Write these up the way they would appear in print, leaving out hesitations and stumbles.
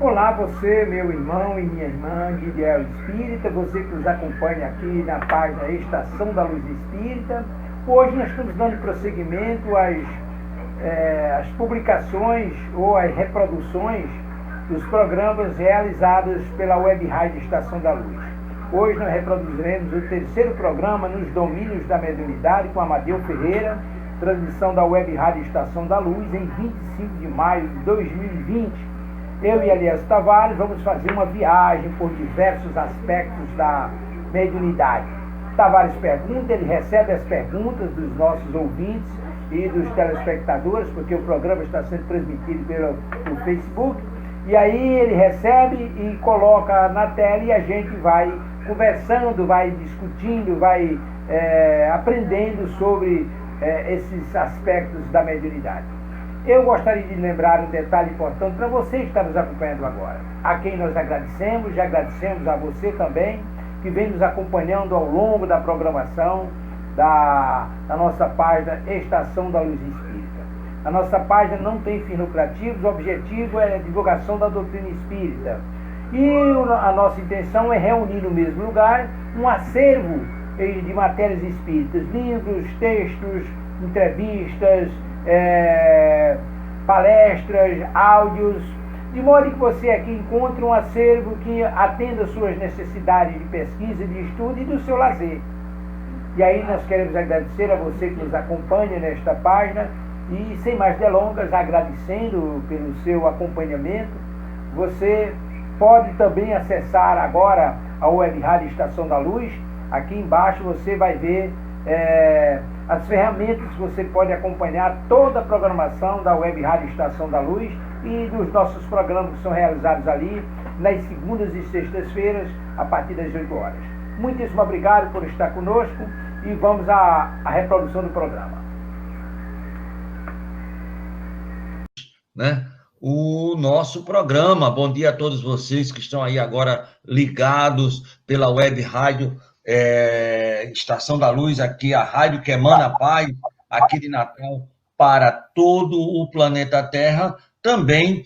Olá, você, meu irmão e minha irmã, Guilherme Espírita, você que nos acompanha aqui na página Estação da Luz Espírita. Hoje nós estamos dando prosseguimento às publicações ou às reproduções dos programas realizados pela Web Rádio Estação da Luz. Hoje nós reproduziremos o terceiro programa nos domínios da mediunidade com Amadeu Ferreira, transmissão da Web Rádio Estação da Luz em 25 de maio de 2020. Eu e Elias Tavares vamos fazer uma viagem por diversos aspectos da mediunidade. Tavares pergunta, ele recebe as perguntas dos nossos ouvintes e dos telespectadores, porque o programa está sendo transmitido pelo Facebook, e aí ele recebe e coloca na tela e a gente vai conversando, vai discutindo, vai aprendendo sobre esses aspectos da mediunidade. Eu gostaria de lembrar um detalhe importante para você que está nos acompanhando agora, a quem nós agradecemos, já agradecemos a você também, que vem nos acompanhando ao longo da programação da nossa página Estação da Luz Espírita. A nossa página não tem fins lucrativos, o objetivo é a divulgação da doutrina espírita. E a nossa intenção é reunir no mesmo lugar um acervo de matérias espíritas, livros, textos, entrevistas, palestras, áudios, de modo que você aqui encontre um acervo que atenda às suas necessidades de pesquisa, de estudo e do seu lazer. E aí nós queremos agradecer a você que nos acompanha nesta página e, sem mais delongas, agradecendo pelo seu acompanhamento, você pode também acessar agora a Web Rádio Estação da Luz. Aqui embaixo você vai ver as ferramentas que você pode acompanhar toda a programação da Web Rádio Estação da Luz e dos nossos programas que são realizados ali nas segundas e sextas-feiras a partir das 8 horas. Muitíssimo obrigado por estar conosco e vamos à reprodução do programa. O nosso programa. Bom dia a todos vocês que estão aí agora ligados pela Web Rádio Estação da Luz, aqui a rádio que emana a paz, aqui de Natal, para todo o planeta Terra, também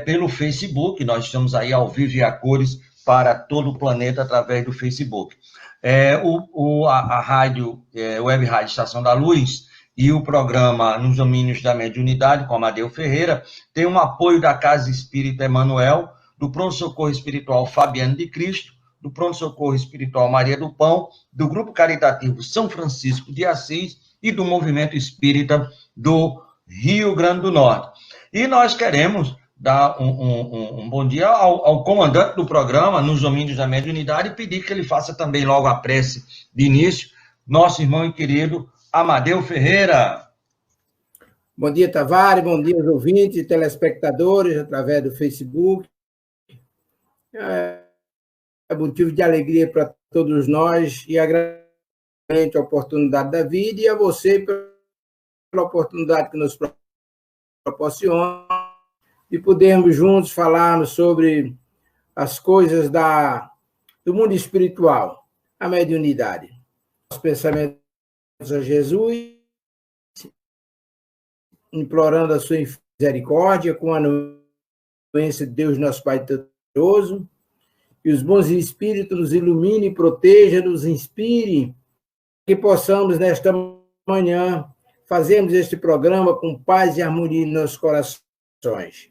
pelo Facebook, nós estamos aí ao vivo e a cores para todo o planeta através do Facebook. A rádio, Web Rádio Estação da Luz e o programa Nos Domínios da Mediunidade, com Amadeu Ferreira, tem um apoio da Casa Espírita Emanuel, do Pronto-Socorro Espiritual Fabiano de Cristo, do Pronto-Socorro Espiritual Maria do Pão, do Grupo Caritativo São Francisco de Assis e do Movimento Espírita do Rio Grande do Norte. E nós queremos dar um bom dia ao comandante do programa, Nos Domínios da Mediunidade, e pedir que ele faça também logo a prece de início, nosso irmão e querido Amadeu Ferreira. Bom dia, Tavares, bom dia aos ouvintes e telespectadores através do Facebook. É motivo de alegria para todos nós e agradeço a oportunidade da vida e a você pela oportunidade que nos proporciona de podermos juntos falarmos sobre as coisas do mundo espiritual, a mediunidade. Os pensamentos a Jesus, implorando a sua misericórdia com a anuência de Deus, nosso Pai Todo-Poderoso, que os bons espíritos nos iluminem, protejam, nos inspirem, que possamos, nesta manhã, fazermos este programa com paz e harmonia em nossos corações,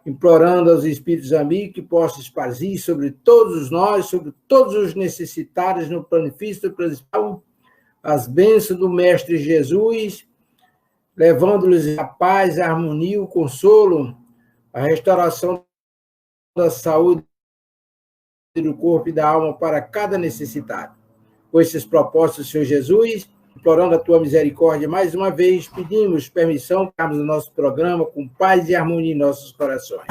implorando aos espíritos amigos que possam espargir sobre todos nós, sobre todos os necessitados no benefício principal, as bênçãos do Mestre Jesus, levando-lhes a paz, a harmonia, o consolo, a restauração da saúde do corpo e da alma para cada necessitado. Com esses propósitos, Senhor Jesus, implorando a tua misericórdia mais uma vez, pedimos permissão para o nosso programa com paz e harmonia em nossos corações.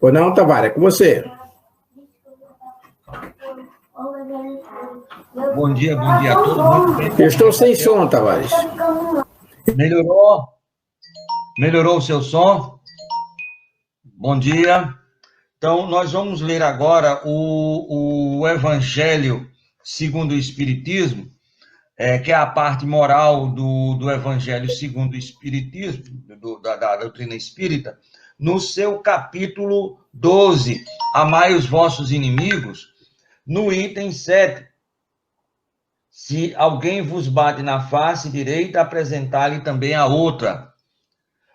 Pois não, Tavares, é com você. Bom dia a todos. Eu estou sem som, Tavares. Melhorou? Melhorou o seu som? Bom dia. Então, nós vamos ler agora o Evangelho segundo o Espiritismo, que é a parte moral do Evangelho segundo o Espiritismo, da doutrina espírita, no seu capítulo 12, Amai os vossos inimigos, no item 7. Se alguém vos bate na face direita, apresentar-lhe também a outra.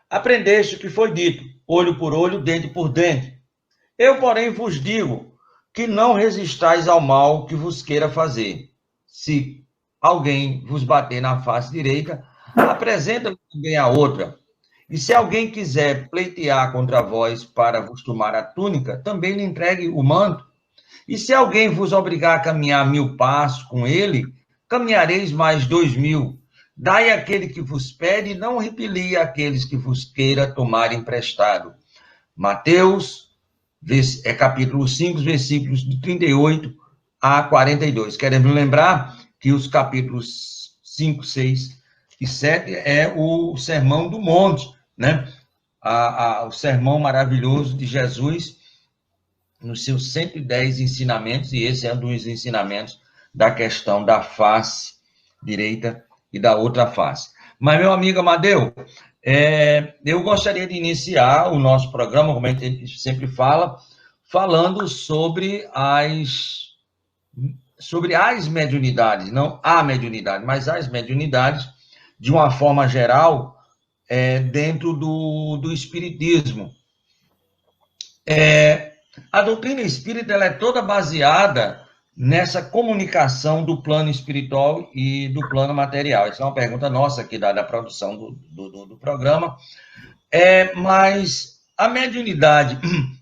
Aprendeste o que foi dito, olho por olho, dente por dente. Eu, porém, vos digo que não resistais ao mal que vos queira fazer. Se alguém vos bater na face direita, apresenta-lhe também a outra. E se alguém quiser pleitear contra vós para vos tomar a túnica, também lhe entregue o manto. E se alguém vos obrigar a caminhar 1000 passos com ele, caminhareis mais 2000. Dai àquele que vos pede, e não repelir aqueles que vos queira tomar emprestado. Mateus, capítulo 5, versículos de 38 a 42. Queremos lembrar que os capítulos 5, 6 e 7 é o Sermão do Monte, né? O sermão maravilhoso de Jesus, nos seus 110 ensinamentos, e esse é um dos ensinamentos da questão da face direita e da outra face. Mas, meu amigo Amadeu, eu gostaria de iniciar o nosso programa, como a gente sempre fala, falando sobre as mediunidades, não a mediunidade, mas as mediunidades, de uma forma geral, dentro do espiritismo. A doutrina espírita ela é toda baseada nessa comunicação do plano espiritual e do plano material. Essa é uma pergunta nossa aqui da produção do programa. Mas a mediunidade,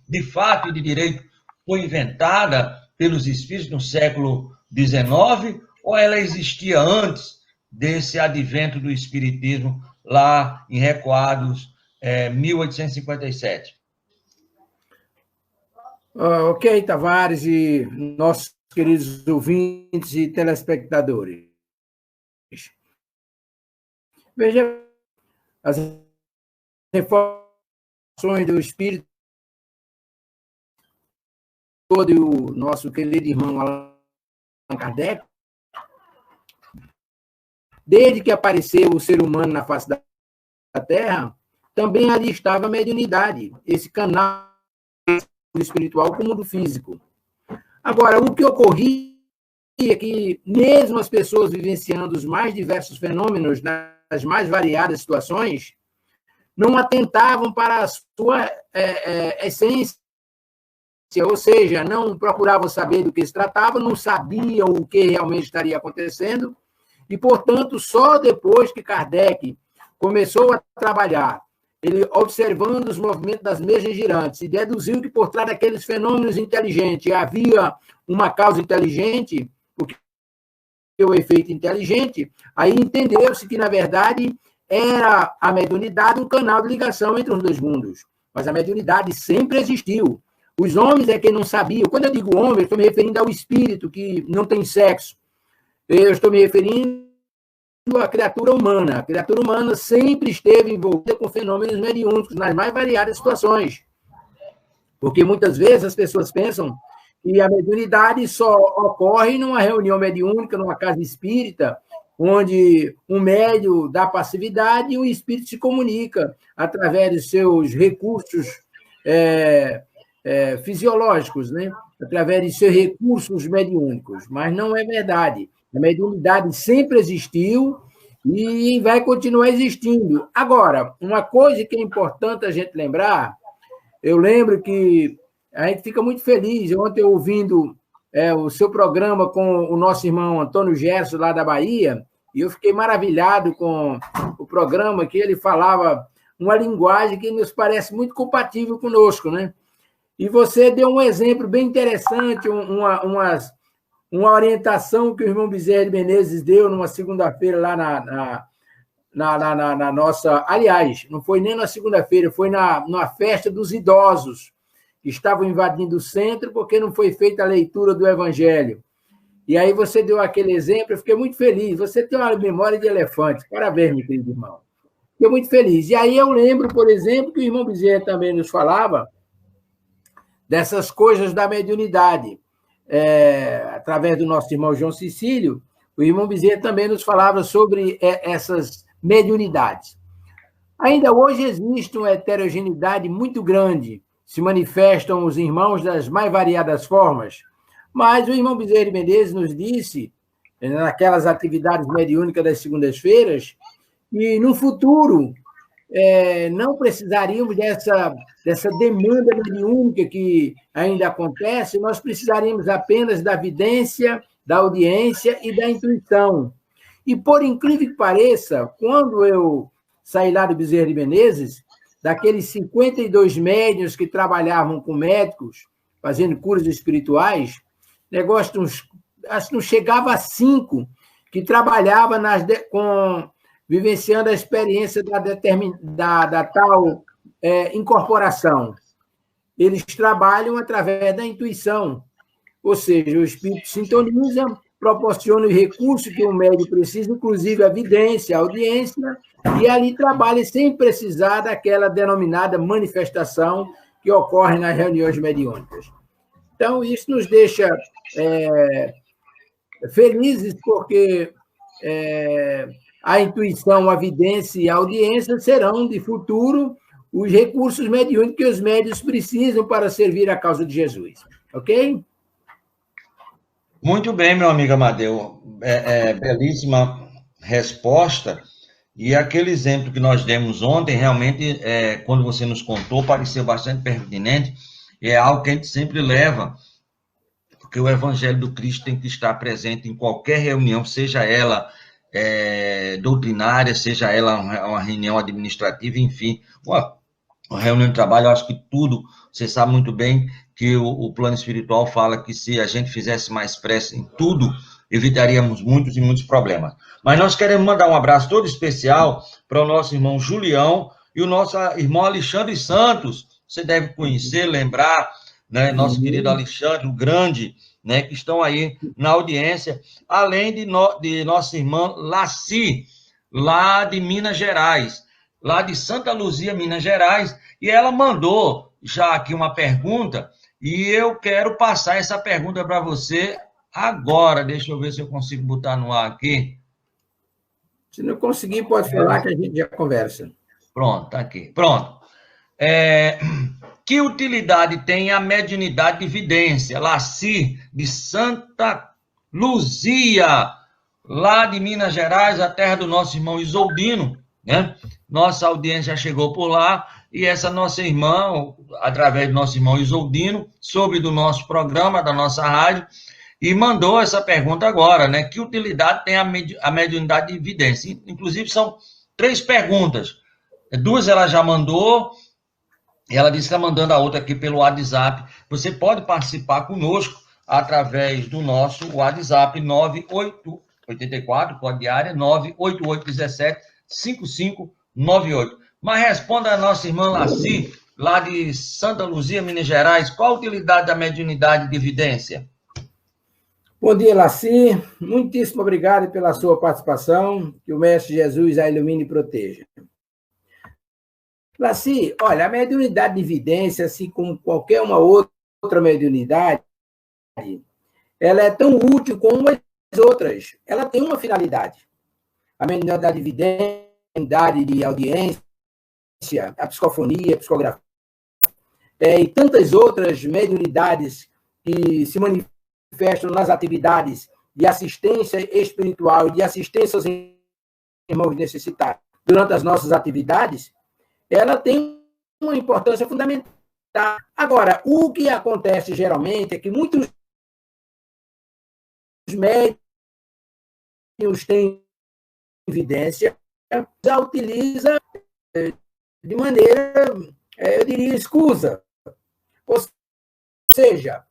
de fato e de direito, foi inventada pelos espíritos no século XIX, ou ela existia antes desse advento do espiritismo, lá em Recuados, 1857? Ok, Tavares e nossos queridos ouvintes e telespectadores. Veja, as informações do Espírito, todo o nosso querido irmão Allan Kardec, desde que apareceu o ser humano na face da Terra, também ali estava a mediunidade, esse canal espiritual como do físico. Agora, o que ocorria é que, mesmo as pessoas vivenciando os mais diversos fenômenos nas mais variadas situações, não atentavam para a sua essência, ou seja, não procuravam saber do que se tratava, não sabiam o que realmente estaria acontecendo, e, portanto, só depois que Kardec começou a trabalhar, ele observando os movimentos das mesas girantes, e deduziu que por trás daqueles fenômenos inteligentes havia uma causa inteligente, o efeito inteligente, aí entendeu-se que, na verdade, era a mediunidade um canal de ligação entre os dois mundos. Mas a mediunidade sempre existiu. Os homens é quem não sabiam. Quando eu digo homem, eu estou me referindo ao espírito, que não tem sexo. Eu estou me referindo à criatura humana. A criatura humana sempre esteve envolvida com fenômenos mediúnicos nas mais variadas situações. Porque muitas vezes as pessoas pensam que a mediunidade só ocorre numa reunião mediúnica, numa casa espírita, onde um médium dá passividade e o espírito se comunica através dos seus recursos fisiológicos, né? Através de seus recursos mediúnicos. Mas não é verdade. A mediunidade sempre existiu e vai continuar existindo. Agora, uma coisa que é importante a gente lembrar, eu lembro que a gente fica muito feliz, ontem ouvindo o seu programa com o nosso irmão Antônio Gerson, lá da Bahia, e eu fiquei maravilhado com o programa, que ele falava uma linguagem que nos parece muito compatível conosco, né? E você deu um exemplo bem interessante, uma orientação que o irmão Bezerra de Menezes deu numa segunda-feira lá na nossa... Aliás, não foi nem na segunda-feira, foi na festa dos idosos, que estavam invadindo o centro porque não foi feita a leitura do Evangelho. E aí você deu aquele exemplo, eu fiquei muito feliz. Você tem uma memória de elefante. Parabéns, meu querido irmão. Fiquei muito feliz. E aí eu lembro, por exemplo, que o irmão Bezerra também nos falava dessas coisas da mediunidade. Através do nosso irmão João Cecílio, o irmão Bezerra também nos falava sobre essas mediunidades. Ainda hoje existe uma heterogeneidade muito grande, se manifestam os irmãos das mais variadas formas, mas o irmão Bezerra de Menezes nos disse, naquelas atividades mediúnicas das segundas-feiras, que no futuro não precisaríamos dessa demanda mediúnica que ainda acontece, nós precisaríamos apenas da vidência, da audiência e da intuição. E, por incrível que pareça, quando eu saí lá do Bezerra de Menezes, daqueles 52 médiuns que trabalhavam com médicos, fazendo curas espirituais, negócio acho que não chegava a 5 que trabalhava vivenciando a experiência da tal incorporação. Eles trabalham através da intuição, ou seja, o espírito sintoniza, proporciona os recursos que o médium precisa, inclusive a vidência, a audiência, e ali trabalha sem precisar daquela denominada manifestação que ocorre nas reuniões mediúnicas. Então, isso nos deixa felizes, porque a intuição, a vidência e a audiência serão, de futuro, os recursos mediúnicos que os médiuns precisam para servir a causa de Jesus. Ok? Muito bem, meu amigo Amadeu. Belíssima resposta. E aquele exemplo que nós demos ontem, realmente, quando você nos contou, pareceu bastante pertinente. É algo que a gente sempre leva, porque o Evangelho do Cristo tem que estar presente em qualquer reunião, seja ela doutrinária, seja ela uma reunião administrativa, enfim, uma reunião de trabalho. Eu acho que tudo, você sabe muito bem que o plano espiritual fala que se a gente fizesse mais pressa em tudo, evitaríamos muitos e muitos problemas. Mas nós queremos mandar um abraço todo especial para o nosso irmão Julião e o nosso irmão Alexandre Santos. Você deve conhecer, lembrar, né, nosso querido Alexandre, o grande, né, que estão aí na audiência, além de nossa irmã Laci, lá de Minas Gerais, lá de Santa Luzia, Minas Gerais, e ela mandou já aqui uma pergunta, e eu quero passar essa pergunta para você agora. Deixa eu ver se eu consigo botar no ar aqui. Se não conseguir, pode falar que a gente já conversa. Pronto, tá aqui. Pronto. Que utilidade tem a mediunidade de vidência? Laci, de Santa Luzia, lá de Minas Gerais, a terra do nosso irmão Isoldino, né? Nossa audiência já chegou por lá, e essa nossa irmã, através do nosso irmão Isoldino, soube do nosso programa, da nossa rádio, e mandou essa pergunta agora, né? Que utilidade tem a mediunidade de vidência? Inclusive, são 3 perguntas. 2 ela já mandou, e ela disse que está mandando a outra aqui pelo WhatsApp. Você pode participar conosco através do nosso WhatsApp 9884, código de área 98817-5598. Mas responda a nossa irmã Laci, lá de Santa Luzia, Minas Gerais, qual a utilidade da mediunidade de vidência? Bom dia, Laci. Muitíssimo obrigado pela sua participação. Que o Mestre Jesus a ilumine e proteja. Laci, olha, a mediunidade de vidência, assim como qualquer uma outra mediunidade, ela é tão útil como as outras. Ela tem uma finalidade. A mediunidade de vidência, a mediunidade de audiência, a psicofonia, a psicografia, e tantas outras mediunidades que se manifestam nas atividades de assistência espiritual e de assistência aos irmãos necessitados durante as nossas atividades, ela tem uma importância fundamental. Agora, o que acontece geralmente é que muitos médiuns têm evidência, já utiliza de maneira, eu diria, escusa. Ou seja,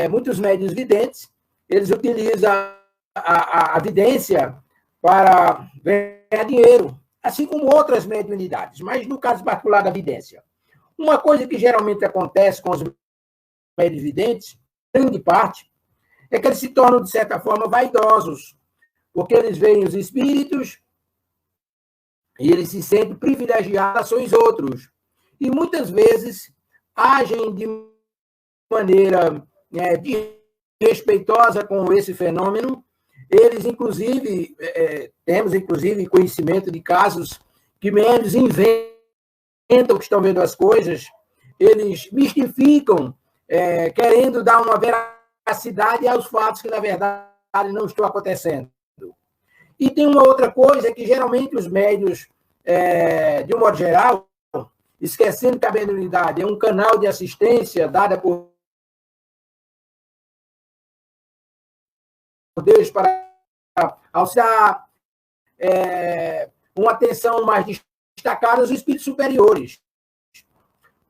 muitos médiuns videntes, eles utilizam a vidência para ganhar dinheiro, assim como outras mediunidades, mas no caso particular da vidência. Uma coisa que geralmente acontece com os médiuns videntes, grande parte, é que eles se tornam, de certa forma, vaidosos, porque eles veem os espíritos e eles se sentem privilegiados sobre os outros. E muitas vezes agem de maneira respeitosa com esse fenômeno. Eles, inclusive, temos, inclusive, conhecimento de casos que médiuns inventam que estão vendo as coisas, eles mistificam, querendo dar uma veracidade aos fatos que, na verdade, não estão acontecendo. E tem uma outra coisa que, geralmente, os médiuns, de um modo geral, esquecendo que a mediunidade é um canal de assistência dada por Deus para auxiliar uma atenção mais destacada aos espíritos superiores.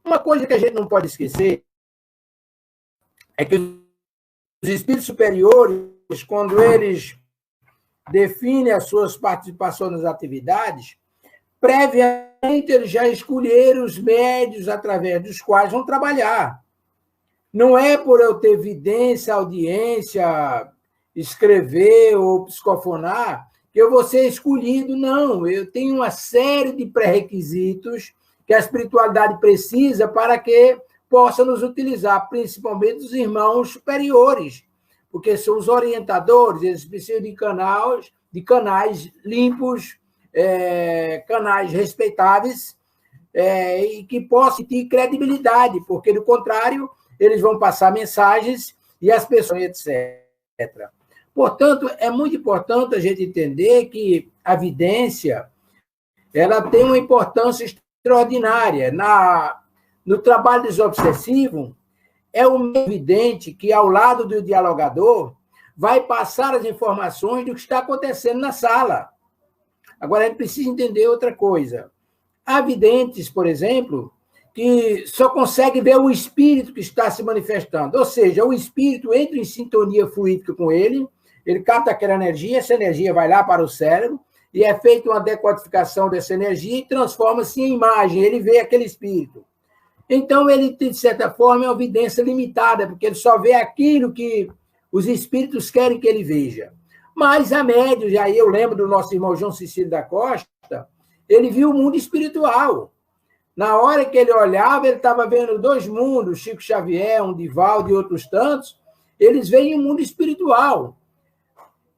Uma coisa que a gente não pode esquecer é que os espíritos superiores, quando eles definem as suas participações nas atividades, previamente eles já escolheram os médios através dos quais vão trabalhar. Não é por eu ter evidência, audiência, escrever ou psicofonar que eu vou ser escolhido, não. Eu tenho uma série de pré-requisitos que a espiritualidade precisa para que possa nos utilizar, principalmente os irmãos superiores, porque são os orientadores, eles precisam de canais limpos, canais respeitáveis, e que possam ter credibilidade, porque, do contrário, eles vão passar mensagens e as pessoas, etc. Portanto, é muito importante a gente entender que a vidência ela tem uma importância extraordinária. No trabalho desobsessivo, é o evidente que, ao lado do dialogador, vai passar as informações do que está acontecendo na sala. Agora, a gente precisa entender outra coisa. Há videntes, por exemplo, que só conseguem ver o espírito que está se manifestando. Ou seja, o espírito entra em sintonia fluídica com ele capta aquela energia, essa energia vai lá para o cérebro, e é feita uma decodificação dessa energia e transforma-se em imagem, ele vê aquele espírito. Então, ele, de certa forma, é uma evidência limitada, porque ele só vê aquilo que os espíritos querem que ele veja. Mas a médium, aí eu lembro do nosso irmão João Cecílio da Costa, ele viu o mundo espiritual. Na hora que ele olhava, ele estava vendo dois mundos, Chico Xavier, um Divaldo e outros tantos, eles veem o mundo espiritual.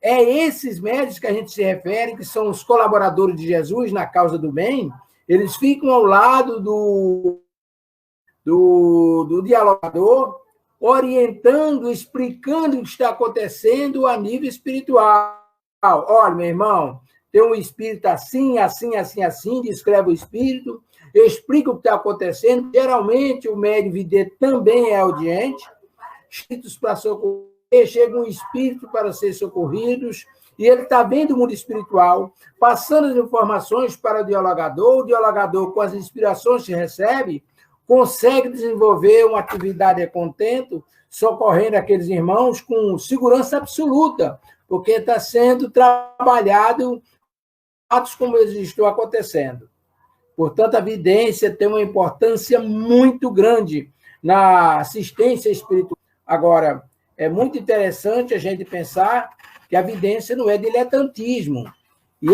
É esses médiuns que a gente se refere, que são os colaboradores de Jesus na causa do bem, eles ficam ao lado do dialogador, orientando, explicando o que está acontecendo a nível espiritual. Olha, meu irmão, tem um espírito assim, assim, assim, assim, descreve o espírito, explica o que está acontecendo. Geralmente, o médium vidente também é audiente, espíritos para socorrer, chega um espírito para ser socorridos, e ele está vendo o mundo espiritual, passando as informações para o dialogador, com as inspirações que recebe, consegue desenvolver uma atividade a contento, socorrendo aqueles irmãos com segurança absoluta, porque está sendo trabalhado fatos como eles estão acontecendo. Portanto, a vidência tem uma importância muito grande na assistência espiritual. Agora, é muito interessante a gente pensar que a vidência não é diletantismo. E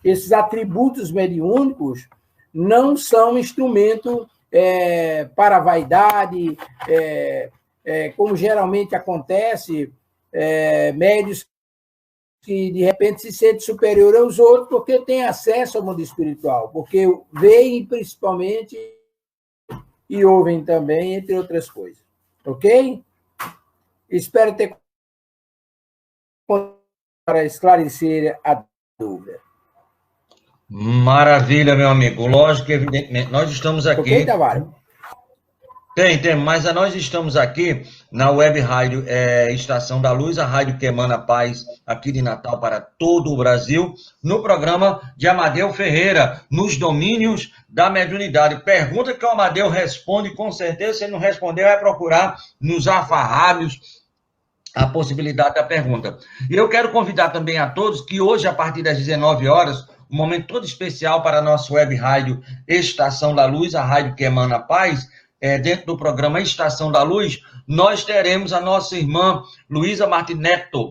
esses atributos mediúnicos não são instrumento para a vaidade, como geralmente acontece, médios que, de repente, se sentem superior aos outros porque têm acesso ao mundo espiritual, porque veem, principalmente, e ouvem também, entre outras coisas. Ok? Espero ter para esclarecer a dúvida. Maravilha, meu amigo. Lógico que, evidentemente, nós estamos aqui... Ok, Tavares? Tem, mas nós estamos aqui na Web Rádio Estação da Luz, a rádio que emana paz aqui de Natal para todo o Brasil, no programa de Amadeu Ferreira, nos domínios da mediunidade. Pergunta que o Amadeu responde, com certeza, se ele não responder, vai procurar nos afarrábios a possibilidade da pergunta. E eu quero convidar também a todos que hoje, a partir das 19 horas, um momento todo especial para a nossa Web Rádio Estação da Luz, a rádio que emana paz, dentro do programa Estação da Luz, nós teremos a nossa irmã Luísa Martiletto,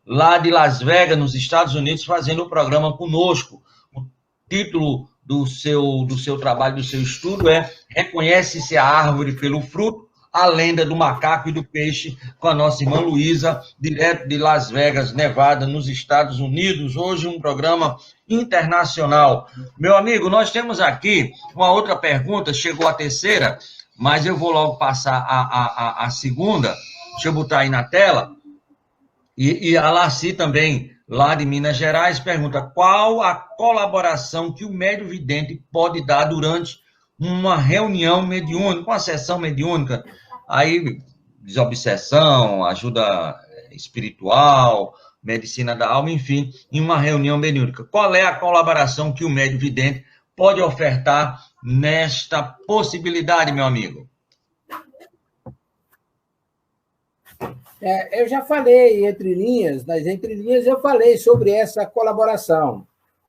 lá de Las Vegas, nos Estados Unidos, fazendo o programa conosco. O título do seu trabalho, do seu estudo, reconhece-se a árvore pelo fruto, a lenda do macaco e do peixe, com a nossa irmã Luísa, direto de Las Vegas, Nevada, nos Estados Unidos. Hoje um programa internacional. Meu amigo, nós temos aqui uma outra pergunta, chegou a terceira, mas eu vou logo passar a segunda. Deixa eu botar aí na tela. E a Laci também, lá de Minas Gerais, pergunta: qual a colaboração que o médium vidente pode dar durante uma reunião mediúnica, uma sessão mediúnica? Aí, desobsessão, ajuda espiritual, medicina da alma, enfim, em uma reunião mediúnica. Qual é a colaboração que o médium vidente pode ofertar nesta possibilidade, meu amigo? Eu já falei nas entrelinhas eu falei sobre essa colaboração.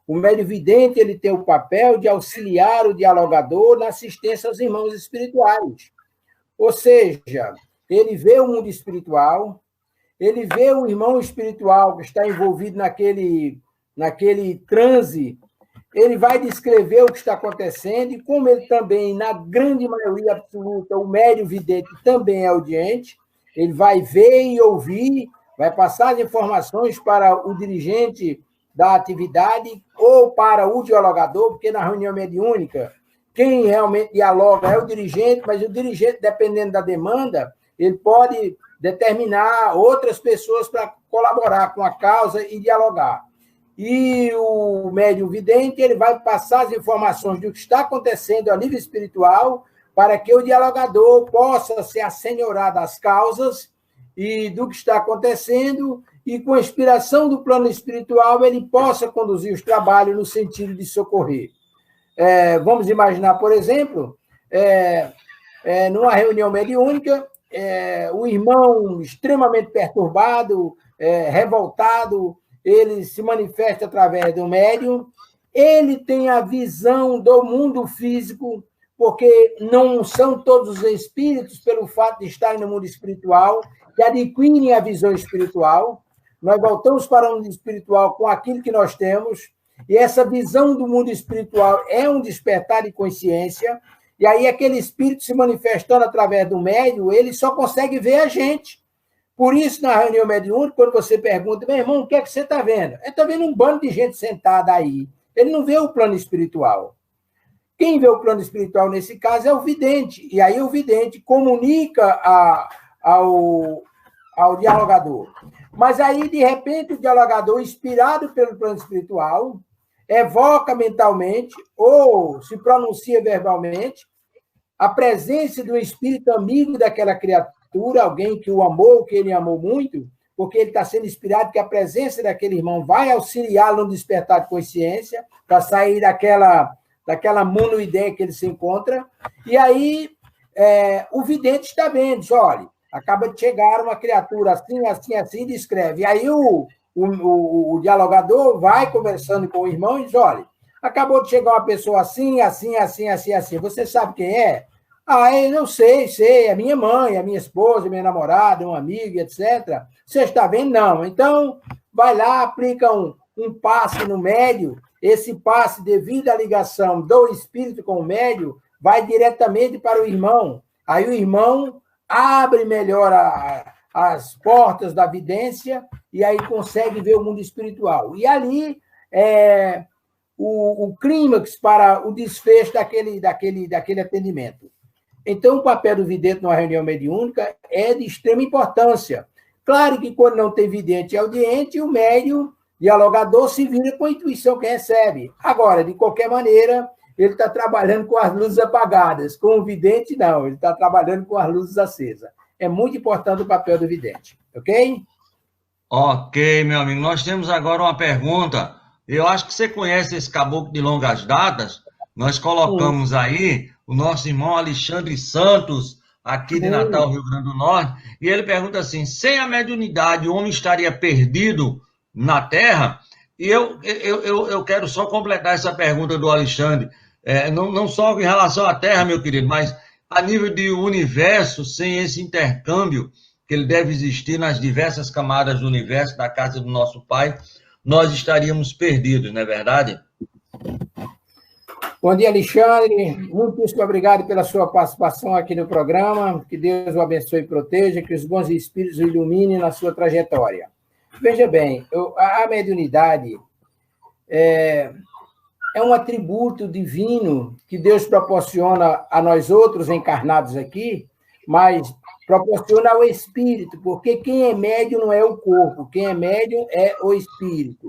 O médium vidente ele tem o papel de auxiliar o dialogador na assistência aos irmãos espirituais. Ou seja, ele vê o mundo espiritual, ele vê o irmão espiritual que está envolvido naquele transe, ele vai descrever o que está acontecendo, e como ele também, na grande maioria absoluta, o médium vidente também é audiente, ele vai ver e ouvir, vai passar as informações para o dirigente da atividade ou para o dialogador, porque na reunião mediúnica, quem realmente dialoga é o dirigente, mas o dirigente, dependendo da demanda, ele pode determinar outras pessoas para colaborar com a causa e dialogar. E o médium vidente ele vai passar as informações do que está acontecendo a nível espiritual para que o dialogador possa se assenhorar das causas e do que está acontecendo e, com a inspiração do plano espiritual, ele possa conduzir os trabalhos no sentido de socorrer. Vamos imaginar, por exemplo, numa reunião mediúnica, o irmão extremamente perturbado, revoltado, ele se manifesta através do médium, ele tem a visão do mundo físico, porque não são todos os espíritos, pelo fato de estarem no mundo espiritual, que adquirem a visão espiritual. Nós voltamos para o mundo espiritual com aquilo que nós temos, e essa visão do mundo espiritual é um despertar de consciência, e aí aquele espírito se manifestando através do médium, ele só consegue ver a gente. Por isso, na reunião mediúnica, quando você pergunta: meu irmão, o que é que você está vendo? Ele está vendo um bando de gente sentada aí. Ele não vê o plano espiritual. Quem vê o plano espiritual, nesse caso, é o vidente. E aí o vidente comunica ao dialogador. Mas aí, de repente, o dialogador, inspirado pelo plano espiritual, evoca mentalmente ou se pronuncia verbalmente a presença do espírito amigo daquela criatura, alguém que o amou, que ele amou muito, porque ele está sendo inspirado que a presença daquele irmão vai auxiliá-lo no despertar de consciência para sair daquela monoideia que ele se encontra. E aí o vidente está vendo, diz: olha, acaba de chegar uma criatura assim, assim, assim, e descreve. E aí o dialogador vai conversando com o irmão e diz: olha, acabou de chegar uma pessoa assim, assim, assim, assim, assim. Você sabe quem é? Eu sei, é minha mãe, a minha esposa, minha namorada, um amigo, etc. Você está vendo? Não. Então, vai lá, aplica um passe no médium. Esse passe, devido à ligação do espírito com o médium, vai diretamente para o irmão. Aí o irmão abre melhor as portas da vidência e aí consegue ver o mundo espiritual. E ali o clímax para o desfecho daquele atendimento. Então, o papel do vidente numa reunião mediúnica é de extrema importância. Claro que quando não tem vidente e audiente, o médium dialogador se vira com a intuição que recebe. Agora, de qualquer maneira, ele está trabalhando com as luzes apagadas. Com o vidente, não. Ele está trabalhando com as luzes acesas. É muito importante o papel do vidente. Ok? Ok, meu amigo. Nós temos agora uma pergunta. Eu acho que você conhece esse caboclo de longas datas. Nós colocamos aí o nosso irmão Alexandre Santos, aqui de Natal, Rio Grande do Norte, e ele pergunta assim: sem a mediunidade, o homem estaria perdido na Terra? E eu quero só completar essa pergunta do Alexandre, não só em relação à Terra, meu querido, mas a nível de universo, sem esse intercâmbio que ele deve existir nas diversas camadas do universo, da casa do nosso Pai, nós estaríamos perdidos, não é verdade? Bom dia, Alexandre. Muitíssimo obrigado pela sua participação aqui no programa. Que Deus o abençoe e proteja, que os bons espíritos o iluminem na sua trajetória. Veja bem, a mediunidade é um atributo divino que Deus proporciona a nós outros encarnados aqui, mas proporciona ao espírito, porque quem é médium não é o corpo, quem é médium é o espírito.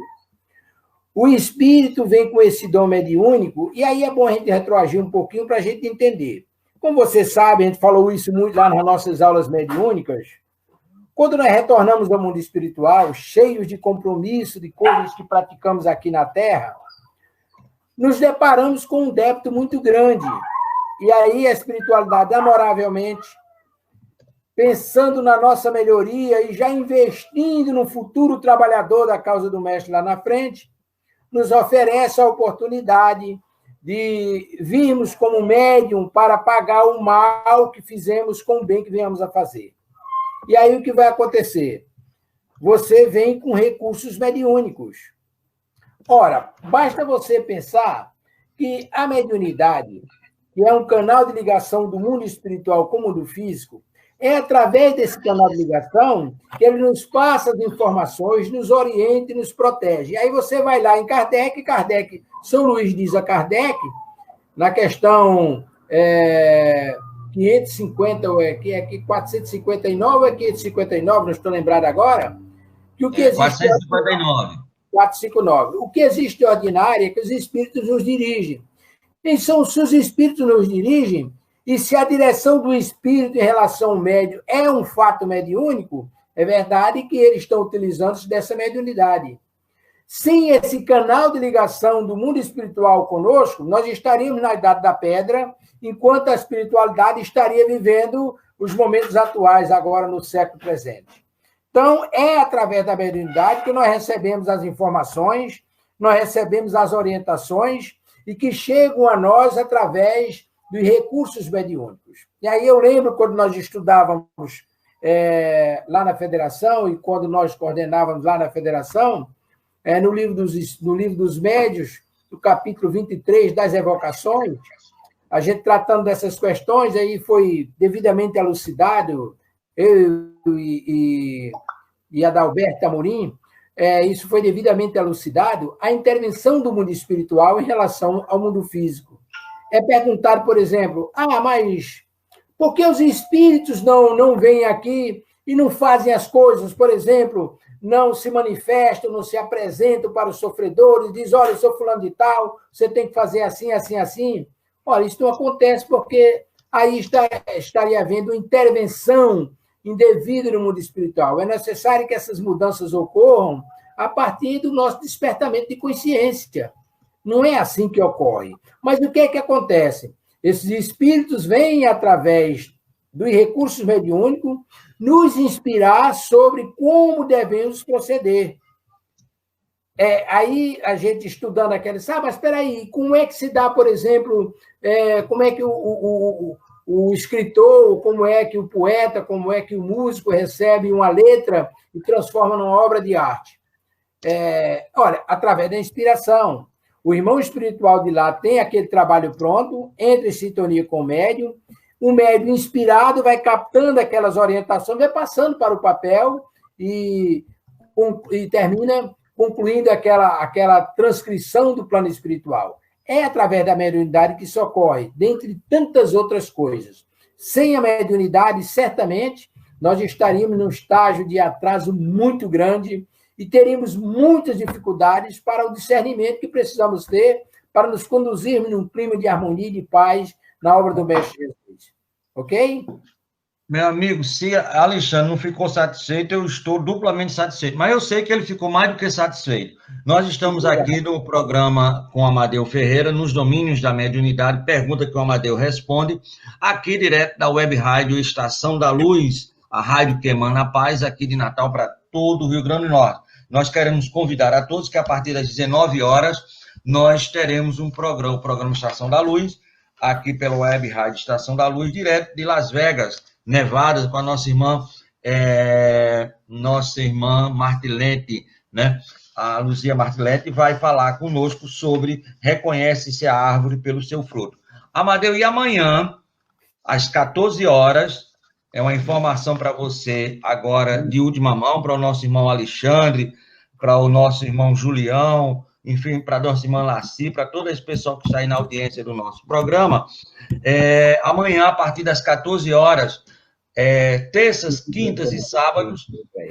O espírito vem com esse dom mediúnico, e aí é bom a gente retroagir um pouquinho para a gente entender. Como você sabe, a gente falou isso muito lá nas nossas aulas mediúnicas, quando nós retornamos ao mundo espiritual, cheios de compromisso, de coisas que praticamos aqui na Terra, nos deparamos com um débito muito grande. E aí a espiritualidade, amoravelmente, pensando na nossa melhoria e já investindo no futuro trabalhador da causa do mestre lá na frente, nos oferece a oportunidade de virmos como médium para pagar o mal que fizemos com o bem que venhamos a fazer. E aí o que vai acontecer? Você vem com recursos mediúnicos. Ora, basta você pensar que a mediunidade, que é um canal de ligação do mundo espiritual com o mundo físico, é através desse canal de ligação que ele nos passa as informações, nos orienta e nos protege. Aí você vai lá em Kardec, São Luís diz a Kardec, na questão 550, ou que é 459 ou é 559, não estou lembrado agora, que o que existe... 459. 459. O que existe de ordinário é que os espíritos nos dirigem. Então, se os espíritos nos dirigem, e se a direção do espírito em relação ao médium é um fato mediúnico, é verdade que eles estão utilizando-se dessa mediunidade. Sem esse canal de ligação do mundo espiritual conosco, nós estaríamos na Idade da Pedra, enquanto a espiritualidade estaria vivendo os momentos atuais, agora no século presente. Então, é através da mediunidade que nós recebemos as informações, nós recebemos as orientações e que chegam a nós através dos recursos mediúnicos. E aí eu lembro quando nós estudávamos lá na Federação e quando nós coordenávamos lá na Federação, no livro dos Médios, no capítulo 23 das evocações, a gente tratando dessas questões, aí foi devidamente elucidado, eu e Adalberto Amorim, isso foi devidamente elucidado, a intervenção do mundo espiritual em relação ao mundo físico. É perguntar, por exemplo, mas por que os espíritos não vêm aqui e não fazem as coisas? Por exemplo, não se manifestam, não se apresentam para os sofredores, diz, olha, eu sou fulano de tal, você tem que fazer assim, assim, assim. Olha, isso não acontece porque aí estaria havendo intervenção indevida no mundo espiritual. É necessário que essas mudanças ocorram a partir do nosso despertamento de consciência. Não é assim que ocorre. Mas o que é que acontece? Esses espíritos vêm, através dos recursos mediúnicos, nos inspirar sobre como devemos proceder. Aí a gente estudando aquela, mas espera aí, como é que se dá, por exemplo, como é que o escritor, como é que o poeta, como é que o músico recebe uma letra e transforma numa obra de arte? Olha, através da inspiração. O irmão espiritual de lá tem aquele trabalho pronto, entra em sintonia com o médium inspirado vai captando aquelas orientações, vai passando para o papel e termina concluindo aquela transcrição do plano espiritual. É através da mediunidade que isso ocorre, dentre tantas outras coisas. Sem a mediunidade, certamente, nós estaríamos num estágio de atraso muito grande e teríamos muitas dificuldades para o discernimento que precisamos ter para nos conduzirmos num clima de harmonia e de paz na obra do Mestre Jesus. Ok? Meu amigo, se Alexandre não ficou satisfeito, eu estou duplamente satisfeito. Mas eu sei que ele ficou mais do que satisfeito. Nós estamos aqui no programa com Amadeu Ferreira, nos domínios da mediunidade, pergunta que o Amadeu responde, aqui direto da Web Rádio Estação da Luz, a rádio que emana a paz, aqui de Natal para todo o Rio Grande do Norte. Nós queremos convidar a todos que a partir das 19 horas nós teremos um programa, o programa Estação da Luz, aqui pela Web Rádio Estação da Luz, direto de Las Vegas, Nevada, com a nossa irmã Martilente, né? a Luzia Martiletti vai falar conosco sobre reconhece-se a árvore pelo seu fruto. Amadeu, e amanhã, às 14 horas, é uma informação para você agora de última mão, para o nosso irmão Alexandre, para o nosso irmão Julião, enfim, para a nossa irmã Laci, para todo esse pessoal que está aí na audiência do nosso programa. Amanhã, a partir das 14 horas, terças, quintas e sábados,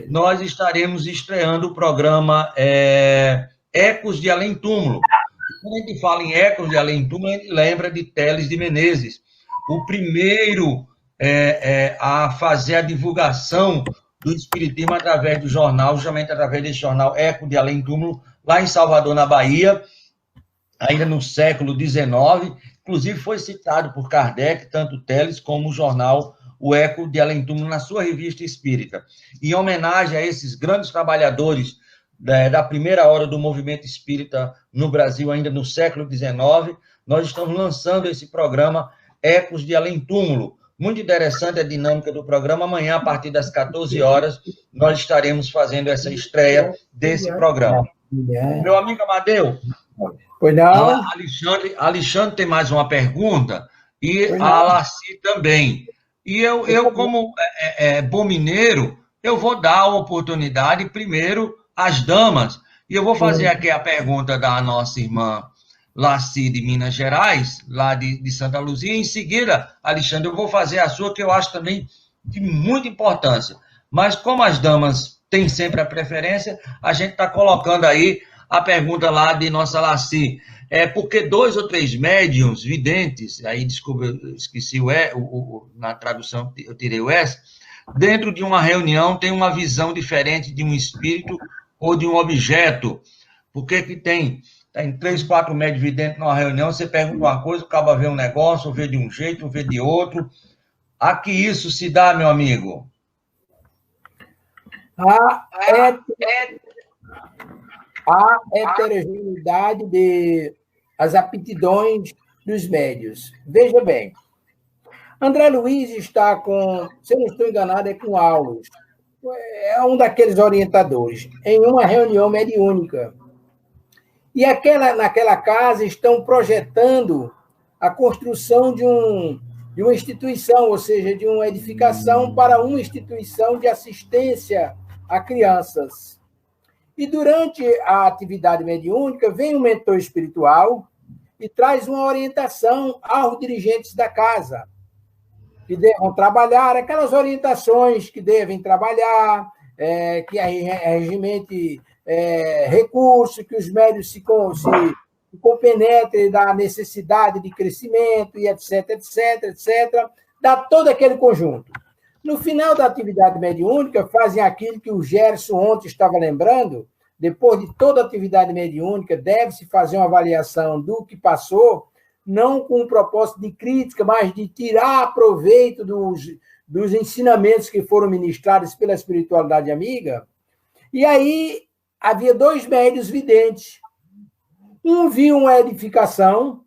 nós estaremos estreando o programa Ecos de Além Túmulo. Quando a gente fala em Ecos de Além Túmulo, a gente lembra de Teles de Menezes, o primeiro a fazer a divulgação do Espiritismo através do jornal, justamente através desse jornal Eco de Além Túmulo, lá em Salvador, na Bahia, ainda no século XIX, inclusive foi citado por Kardec, tanto Teles como o jornal O Eco de Além Túmulo, na sua revista espírita. Em homenagem a esses grandes trabalhadores da primeira hora do movimento espírita no Brasil, ainda no século XIX, nós estamos lançando esse programa Ecos de Além Túmulo. Muito interessante a dinâmica do programa. Amanhã, a partir das 14 horas, nós estaremos fazendo essa estreia desse programa. Meu amigo Amadeu, pois não? Alexandre tem mais uma pergunta e a Laci também. E eu como bom mineiro, eu vou dar a oportunidade primeiro às damas. E eu vou fazer aqui a pergunta da nossa irmã Laci, de Minas Gerais, lá de Santa Luzia. Em seguida, Alexandre, eu vou fazer a sua, que eu acho também de muita importância. Mas como as damas têm sempre a preferência, a gente está colocando aí a pergunta lá de nossa Laci. Porque 2 ou 3 médiuns videntes, aí desculpa, eu esqueci na tradução eu tirei o S, dentro de uma reunião tem uma visão diferente de um espírito ou de um objeto. Por que tem 3, 4 médios videntes numa reunião, você pergunta uma coisa, acaba vendo um negócio, ou vê de um jeito, ou vê de outro. A que isso se dá, meu amigo? A heterogeneidade das aptidões dos médios. Veja bem, André Luiz está com, se eu não estou enganado, com Aulos. É um daqueles orientadores, em uma reunião mediúnica. E naquela casa estão projetando a construção de uma instituição, ou seja, de uma edificação para uma instituição de assistência a crianças. E durante a atividade mediúnica, vem um mentor espiritual e traz uma orientação aos dirigentes da casa, que devem trabalhar, aquelas orientações que devem trabalhar, que regimente recursos, que os médios se compenetrem da necessidade de crescimento, e etc, etc, etc, dá todo aquele conjunto. No final da atividade mediúnica, fazem aquilo que o Gerson ontem estava lembrando, depois de toda a atividade mediúnica, deve-se fazer uma avaliação do que passou, não com o propósito de crítica, mas de tirar proveito dos ensinamentos que foram ministrados pela espiritualidade amiga. E aí havia 2 médios videntes. Um viu uma edificação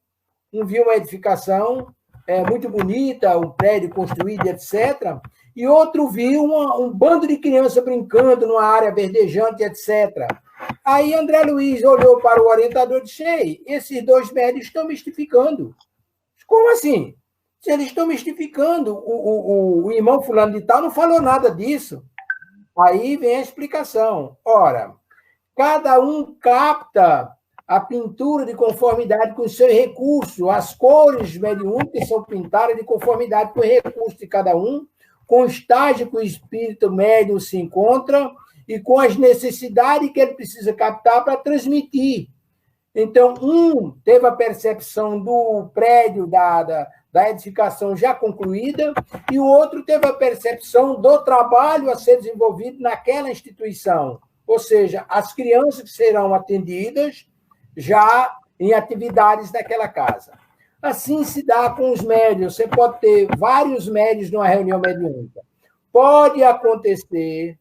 muito bonita, um prédio construído, etc. E outro viu um bando de crianças brincando numa área verdejante, etc. Aí André Luiz olhou para o orientador e disse: ei, esses 2 médios estão mistificando. Como assim? Se eles estão mistificando, o irmão fulano de tal não falou nada disso. Aí vem a explicação. Ora, cada um capta a pintura de conformidade com os seus recursos. As cores mediúnicas são pintadas de conformidade com os recursos de cada um, com o estágio que o espírito médium se encontra e com as necessidades que ele precisa captar para transmitir. Então, um teve a percepção do prédio, da edificação já concluída, e o outro teve a percepção do trabalho a ser desenvolvido naquela instituição. Ou seja, as crianças que serão atendidas já em atividades daquela casa. Assim se dá com os médiuns. Você pode ter vários médiuns numa reunião mediúnica. Pode acontecer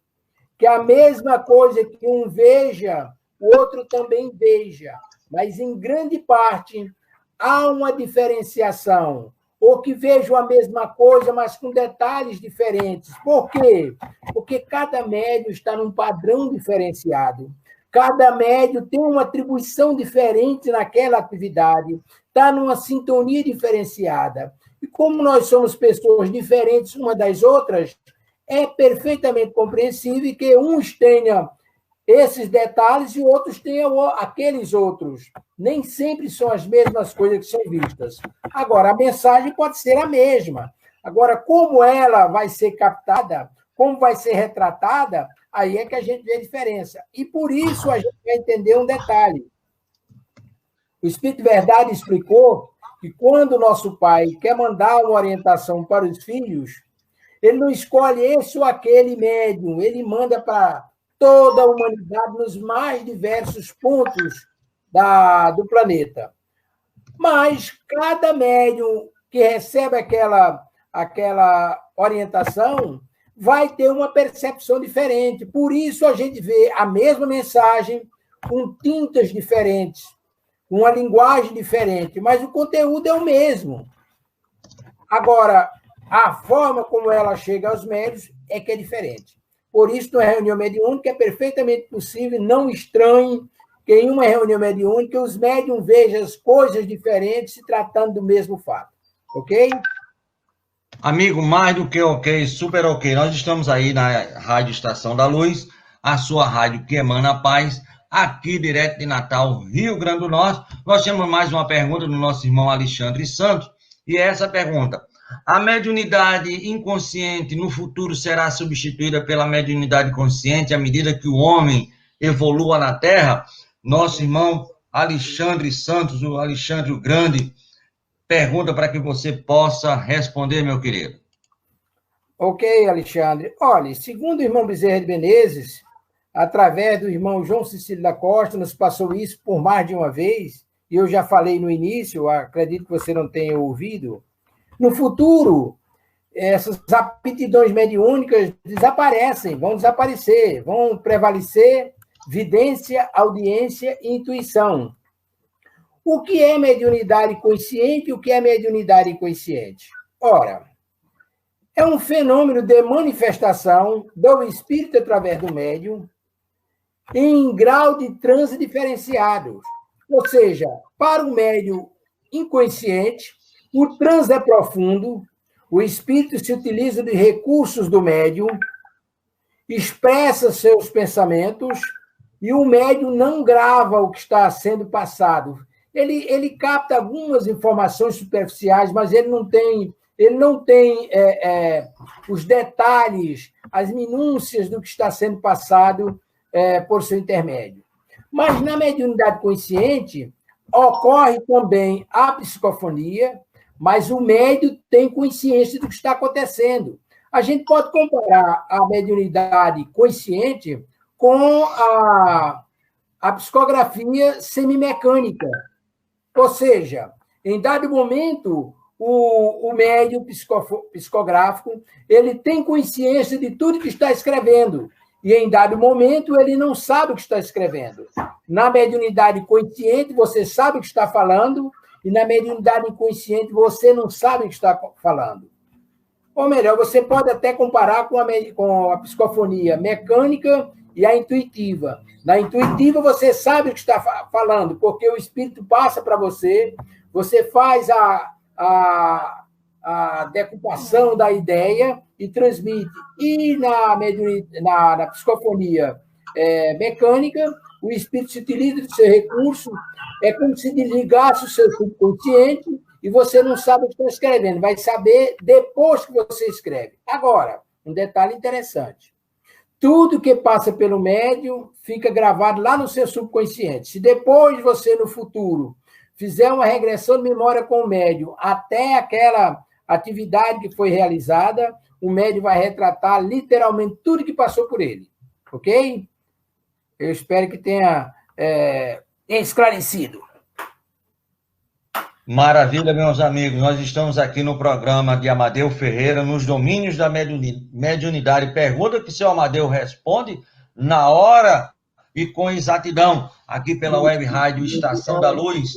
que a mesma coisa que um veja, o outro também veja. Mas, em grande parte, há uma diferenciação. Ou que vejam a mesma coisa, mas com detalhes diferentes. Por quê? Porque cada médium está num padrão diferenciado. Cada médium tem uma atribuição diferente naquela atividade, está numa sintonia diferenciada. E como nós somos pessoas diferentes uma das outras, é perfeitamente compreensível que uns tenham esses detalhes e outros tenham aqueles outros. Nem sempre são as mesmas coisas que são vistas. Agora, a mensagem pode ser a mesma. Agora, como ela vai ser captada, como vai ser retratada, aí é que a gente vê a diferença. E por isso a gente vai entender um detalhe. O Espírito de Verdade explicou que quando o nosso pai quer mandar uma orientação para os filhos, ele não escolhe esse ou aquele médium, ele manda para toda a humanidade nos mais diversos pontos do planeta. Mas cada médium que recebe aquela orientação vai ter uma percepção diferente. Por isso a gente vê a mesma mensagem com tintas diferentes, com uma linguagem diferente, mas o conteúdo é o mesmo. Agora, a forma como ela chega aos médiuns é que é diferente. Por isso, na reunião mediúnica, é perfeitamente possível, não estranhe que em uma reunião mediúnica os médiums vejam as coisas diferentes se tratando do mesmo fato. Ok? Amigo, mais do que ok, super ok. Nós estamos aí na Rádio Estação da Luz, a sua rádio que emana a paz, aqui direto de Natal, Rio Grande do Norte. Nós temos mais uma pergunta do nosso irmão Alexandre Santos, e é essa pergunta: a mediunidade inconsciente no futuro será substituída pela mediunidade consciente à medida que o homem evolua na Terra? Nosso irmão Alexandre Santos, o Alexandre o Grande, pergunta para que você possa responder, meu querido. Ok, Alexandre. Olha, segundo o irmão Bezerra de Menezes, através do irmão João Cecílio da Costa, nos passou isso por mais de uma vez, e eu já falei no início, acredito que você não tenha ouvido. No futuro, essas aptidões mediúnicas desaparecem, vão desaparecer, vão prevalecer vidência, audiência e intuição. O que é mediunidade consciente e o que é mediunidade inconsciente? Ora, é um fenômeno de manifestação do espírito através do médium em grau de transe diferenciado. Ou seja, para o médium inconsciente, o transe é profundo, o espírito se utiliza de recursos do médium, expressa seus pensamentos e o médium não grava o que está sendo passado. Ele capta algumas informações superficiais, mas ele não tem os detalhes, as minúcias do que está sendo passado por seu intermédio. Mas na mediunidade consciente ocorre também a psicofonia, mas o médium tem consciência do que está acontecendo. A gente pode comparar a mediunidade consciente com a psicografia semimecânica. Ou seja, em dado momento, o médium psicográfico ele tem consciência de tudo que está escrevendo, e em dado momento ele não sabe o que está escrevendo. Na mediunidade consciente, você sabe o que está falando, e na mediunidade inconsciente, você não sabe o que está falando. Ou melhor, você pode até comparar com a psicofonia mecânica e a intuitiva. Na intuitiva, você sabe o que está falando, porque o espírito passa para você, você faz a decupação da ideia e transmite. E na psicofonia mecânica, o espírito se utiliza do seu recurso, é como se desligasse o seu subconsciente e você não sabe o que está escrevendo, vai saber depois que você escreve. Agora, um detalhe interessante. Tudo que passa pelo médium fica gravado lá no seu subconsciente. Se depois você, no futuro, fizer uma regressão de memória com o médium até aquela atividade que foi realizada, o médium vai retratar literalmente tudo que passou por ele. Ok? Eu espero que tenha esclarecido. Maravilha, meus amigos. Nós estamos aqui no programa de Amadeu Ferreira, nos domínios da mediunidade. Pergunta que seu Amadeu responde na hora e com exatidão, aqui pela Web Rádio Estação da Luz,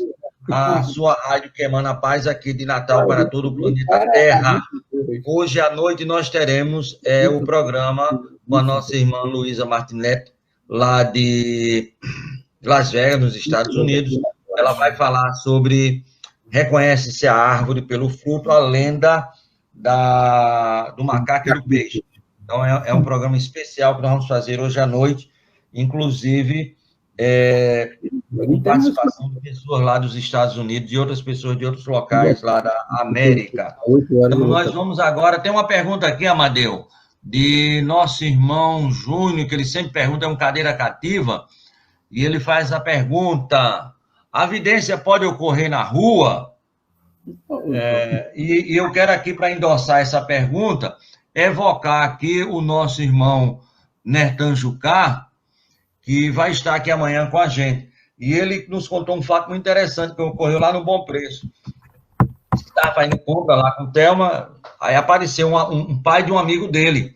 a sua rádio que emana paz aqui de Natal para todo o planeta Terra. Hoje à noite nós teremos o programa com a nossa irmã Luísa Martinete, lá de Las Vegas, nos Estados Unidos. Ela vai falar sobre reconhece-se a árvore pelo fruto, a lenda do macaco e do peixe. Então, é um programa especial que nós vamos fazer hoje à noite, inclusive com participação de pessoas lá dos Estados Unidos e outras pessoas de outros locais lá da América. Então, nós vamos agora... Tem uma pergunta aqui, Amadeu, de nosso irmão Júnior, que ele sempre pergunta, é um cadeira cativa, e ele faz a pergunta: a vidência pode ocorrer na rua? E eu quero aqui, para endossar essa pergunta, evocar aqui o nosso irmão Nertan Jucá, que vai estar aqui amanhã com a gente. E ele nos contou um fato muito interessante que ocorreu lá no Bom Preço. Estava fazendo compra lá com o Thelma, aí apareceu um pai de um amigo dele.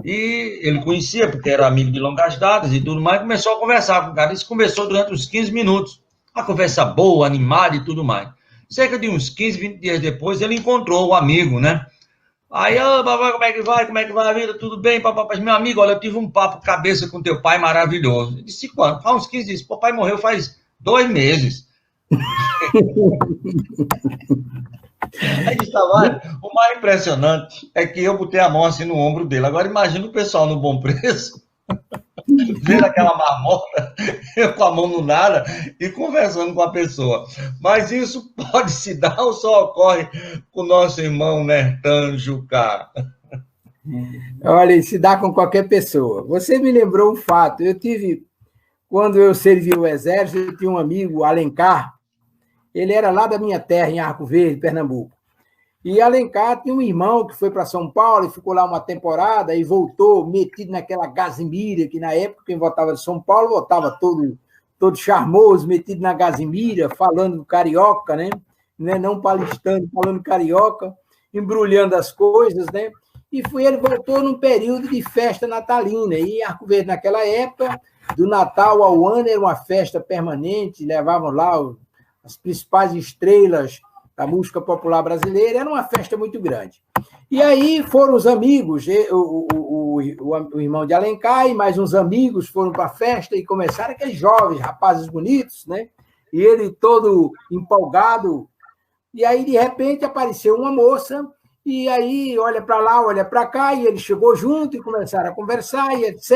E ele conhecia, porque era amigo de longas datas e tudo mais, começou a conversar com o cara. Isso começou durante uns 15 minutos. Uma conversa boa, animada e tudo mais. Cerca de uns 15, 20 dias depois, ele encontrou o amigo, né? Aí, papai, como é que vai? Como é que vai a vida? Tudo bem, papai? Meu amigo, olha, eu tive um papo cabeça com teu pai maravilhoso. Eu disse, quando? Faz uns 15 dias. Papai morreu faz 2 meses. Aí disse, o mais impressionante é que eu botei a mão assim no ombro dele. Agora imagina o pessoal no Bom Preço, vendo aquela marmota, eu com a mão no nada e conversando com a pessoa. Mas isso pode se dar ou só ocorre com o nosso irmão Nertan Jucá? Olha, se dá com qualquer pessoa. Você me lembrou um fato. Quando eu servi o exército, eu tinha um amigo, Alencar. Ele era lá da minha terra, em Arco Verde, Pernambuco. E Alencar tinha um irmão que foi para São Paulo e ficou lá uma temporada e voltou metido naquela gazimira, que na época quem votava de São Paulo votava todo charmoso, metido na gazimira, falando carioca, né? Não palestando, falando carioca, embrulhando as coisas, né? E ele voltou num período de festa natalina. E em Arco Verde, naquela época, do Natal ao ano, era uma festa permanente, levavam lá as principais estrelas da música popular brasileira, era uma festa muito grande. E aí foram os amigos, o irmão de Alencar e mais uns amigos foram para a festa e começaram aqueles jovens, rapazes bonitos, né? E ele todo empolgado. E aí, de repente, apareceu uma moça, e aí olha para lá, olha para cá, e ele chegou junto e começaram a conversar, e etc.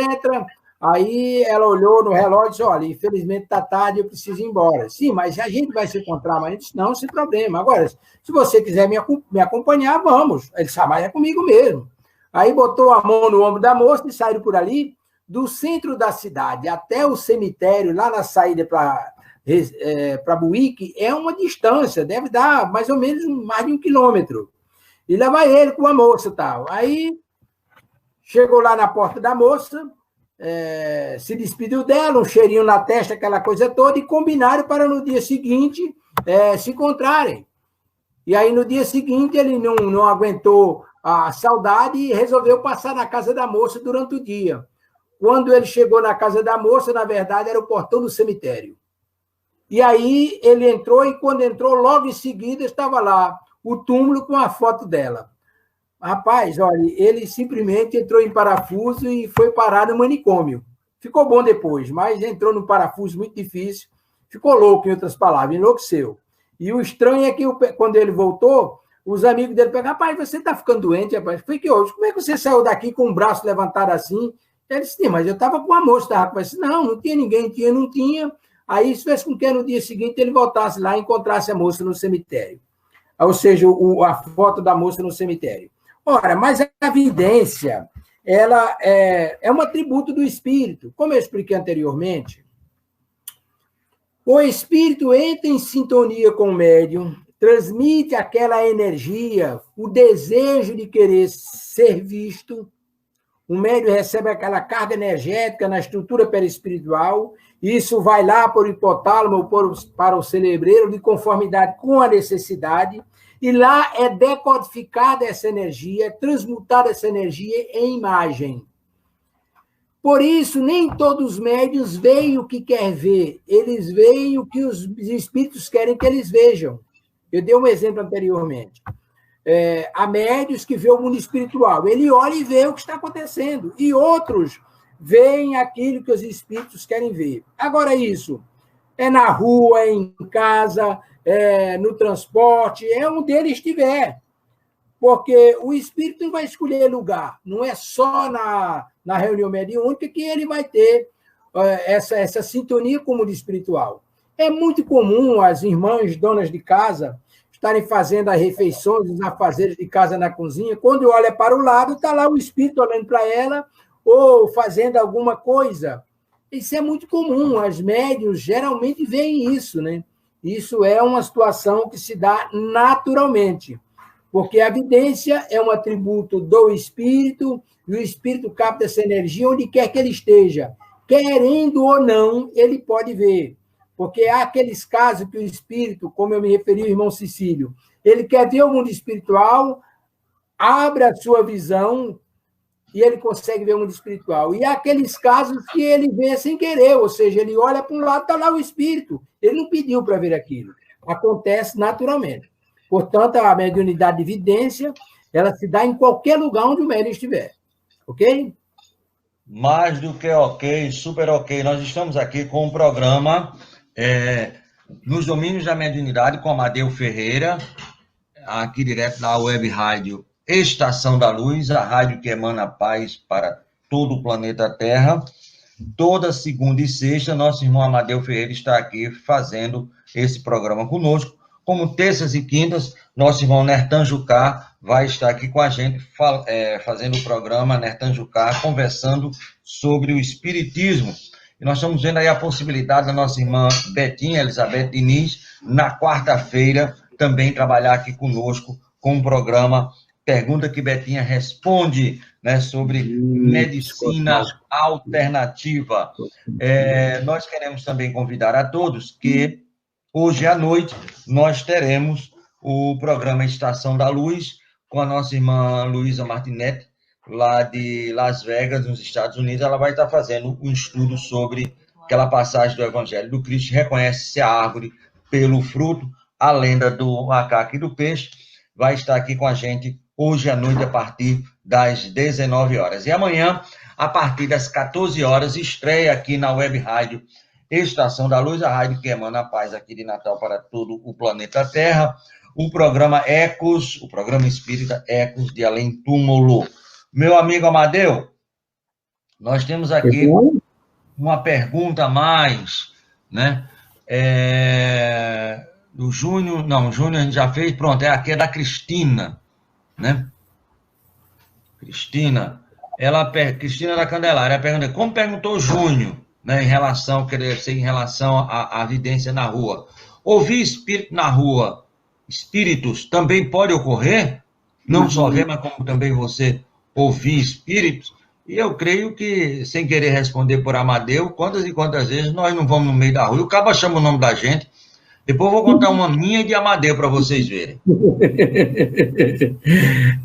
Aí ela olhou no relógio e disse, olha, infelizmente está tarde, eu preciso ir embora. Sim, mas a gente vai se encontrar amanhã. Ele disse, não, sem problema. Agora, se você quiser me acompanhar, vamos. Ele disse, mas é comigo mesmo. Aí botou a mão no ombro da moça e saíram por ali, do centro da cidade até o cemitério, lá na saída para Buíque, é uma distância, deve dar mais ou menos mais de 1 quilômetro. E lá vai ele com a moça e tal. Aí chegou lá na porta da moça, se despediu dela, um cheirinho na testa, aquela coisa toda, e combinaram para no dia seguinte se encontrarem. E aí, no dia seguinte, ele não aguentou a saudade e resolveu passar na casa da moça durante o dia. Quando ele chegou na casa da moça, na verdade, era o portão do cemitério. E aí, ele entrou, e quando entrou, logo em seguida, estava lá o túmulo com a foto dela. Rapaz, olha, ele simplesmente entrou em parafuso e foi parar no manicômio. Ficou bom depois, mas entrou num parafuso muito difícil, ficou louco, em outras palavras, enlouqueceu. E o estranho é que, quando ele voltou, os amigos dele pegaram, rapaz, você está ficando doente, rapaz? Foi que hoje, como é que você saiu daqui com o braço levantado assim? Ele disse, mas eu estava com a moça, rapaz. Não tinha ninguém, não tinha. Aí isso fez com que no dia seguinte ele voltasse lá e encontrasse a moça no cemitério. Ou seja, a foto da moça no cemitério. Ora, mas a vidência, ela é um atributo do espírito. Como eu expliquei anteriormente, o espírito entra em sintonia com o médium, transmite aquela energia, o desejo de querer ser visto. O médium recebe aquela carga energética na estrutura perispiritual, e isso vai lá para o hipotálamo, para o cerebreiro, de conformidade com a necessidade. E lá é decodificada essa energia, transmutada essa energia em imagem. Por isso, nem todos os médiuns veem o que quer ver, eles veem o que os espíritos querem que eles vejam. Eu dei um exemplo anteriormente. Há médiuns que vê o mundo espiritual, ele olha e vê o que está acontecendo. E outros veem aquilo que os espíritos querem ver. Agora, isso é na rua, é em casa, é no transporte, é onde ele estiver. Porque o espírito não vai escolher lugar, não é só na reunião mediúnica que ele vai ter essa sintonia com o mundo espiritual. É muito comum as irmãs donas de casa estarem fazendo as refeições, os afazeres de casa na cozinha, quando olha para o lado, está lá o espírito olhando para ela, ou fazendo alguma coisa. Isso é muito comum, as médiuns geralmente veem isso, né? Isso é uma situação que se dá naturalmente, porque a vidência é um atributo do espírito, e o espírito capta essa energia onde quer que ele esteja. Querendo ou não, ele pode ver. Porque há aqueles casos que o espírito, como eu me referi ao irmão Cecílio, ele quer ver o mundo espiritual, abre a sua visão e ele consegue ver o mundo espiritual. E há aqueles casos que ele vê sem querer, ou seja, ele olha para um lado, está lá o espírito. Ele não pediu para ver aquilo. Acontece naturalmente. Portanto, a mediunidade de vidência, ela se dá em qualquer lugar onde o médium estiver. Ok? Mais do que ok, super ok. Nós estamos aqui com um programa nos domínios da mediunidade com Amadeu Ferreira, aqui direto da Web Rádio Estação da Luz, a rádio que emana paz para todo o planeta Terra. Toda segunda e sexta, nosso irmão Amadeu Ferreira está aqui fazendo esse programa conosco. Como terças e quintas, nosso irmão Nertan Jucá vai estar aqui com a gente, fazendo o programa Nertan Jucá, conversando sobre o Espiritismo. E nós estamos vendo aí a possibilidade da nossa irmã Betinha Elizabeth Diniz, na quarta-feira, também trabalhar aqui conosco com o programa Pergunta que Betinha Responde, né, sobre medicina alternativa. Nós queremos também convidar a todos que hoje à noite nós teremos o programa Estação da Luz com a nossa irmã Luísa Martinete, lá de Las Vegas, nos Estados Unidos. Ela vai estar fazendo um estudo sobre aquela passagem do Evangelho do Cristo, reconhece-se a árvore pelo fruto, a lenda do macaco e do peixe. Vai estar aqui com a gente hoje à noite, a partir das 19 horas. E amanhã, a partir das 14 horas, estreia aqui na Web Rádio Estação da Luz, a rádio que emana a paz aqui de Natal para todo o planeta Terra, o programa Ecos, o programa espírita Ecos de Além Túmulo. Meu amigo Amadeu, nós temos aqui uma pergunta a mais, né? Do Júnior, não, Júnior a gente já fez, pronto, aqui é da Cristina, né? Cristina da Candelária, ela pergunta, como perguntou o Júnior, né, em relação à vidência na rua, ouvir espírito na rua, espíritos, também pode ocorrer? Não só ver, mas como também você ouvir espíritos? E eu creio que, sem querer responder por Amadeu, quantas e quantas vezes nós não vamos no meio da rua, e o cabo chama o nome da gente. Depois eu vou contar uma minha de Amadeu para vocês verem.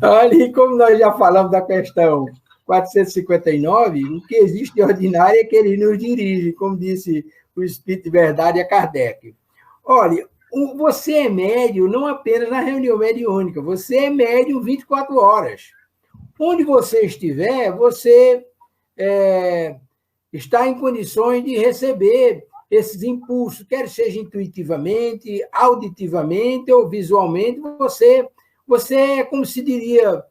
Olha, e como nós já falamos da questão 459, o que existe de ordinário é que ele nos dirige, como disse o Espírito de Verdade a Kardec. Olha, você é médium não apenas na reunião mediúnica, você é médium 24 horas. Onde você estiver, você está em condições de receber esses impulsos, quer seja intuitivamente, auditivamente ou visualmente, você é, como se diria,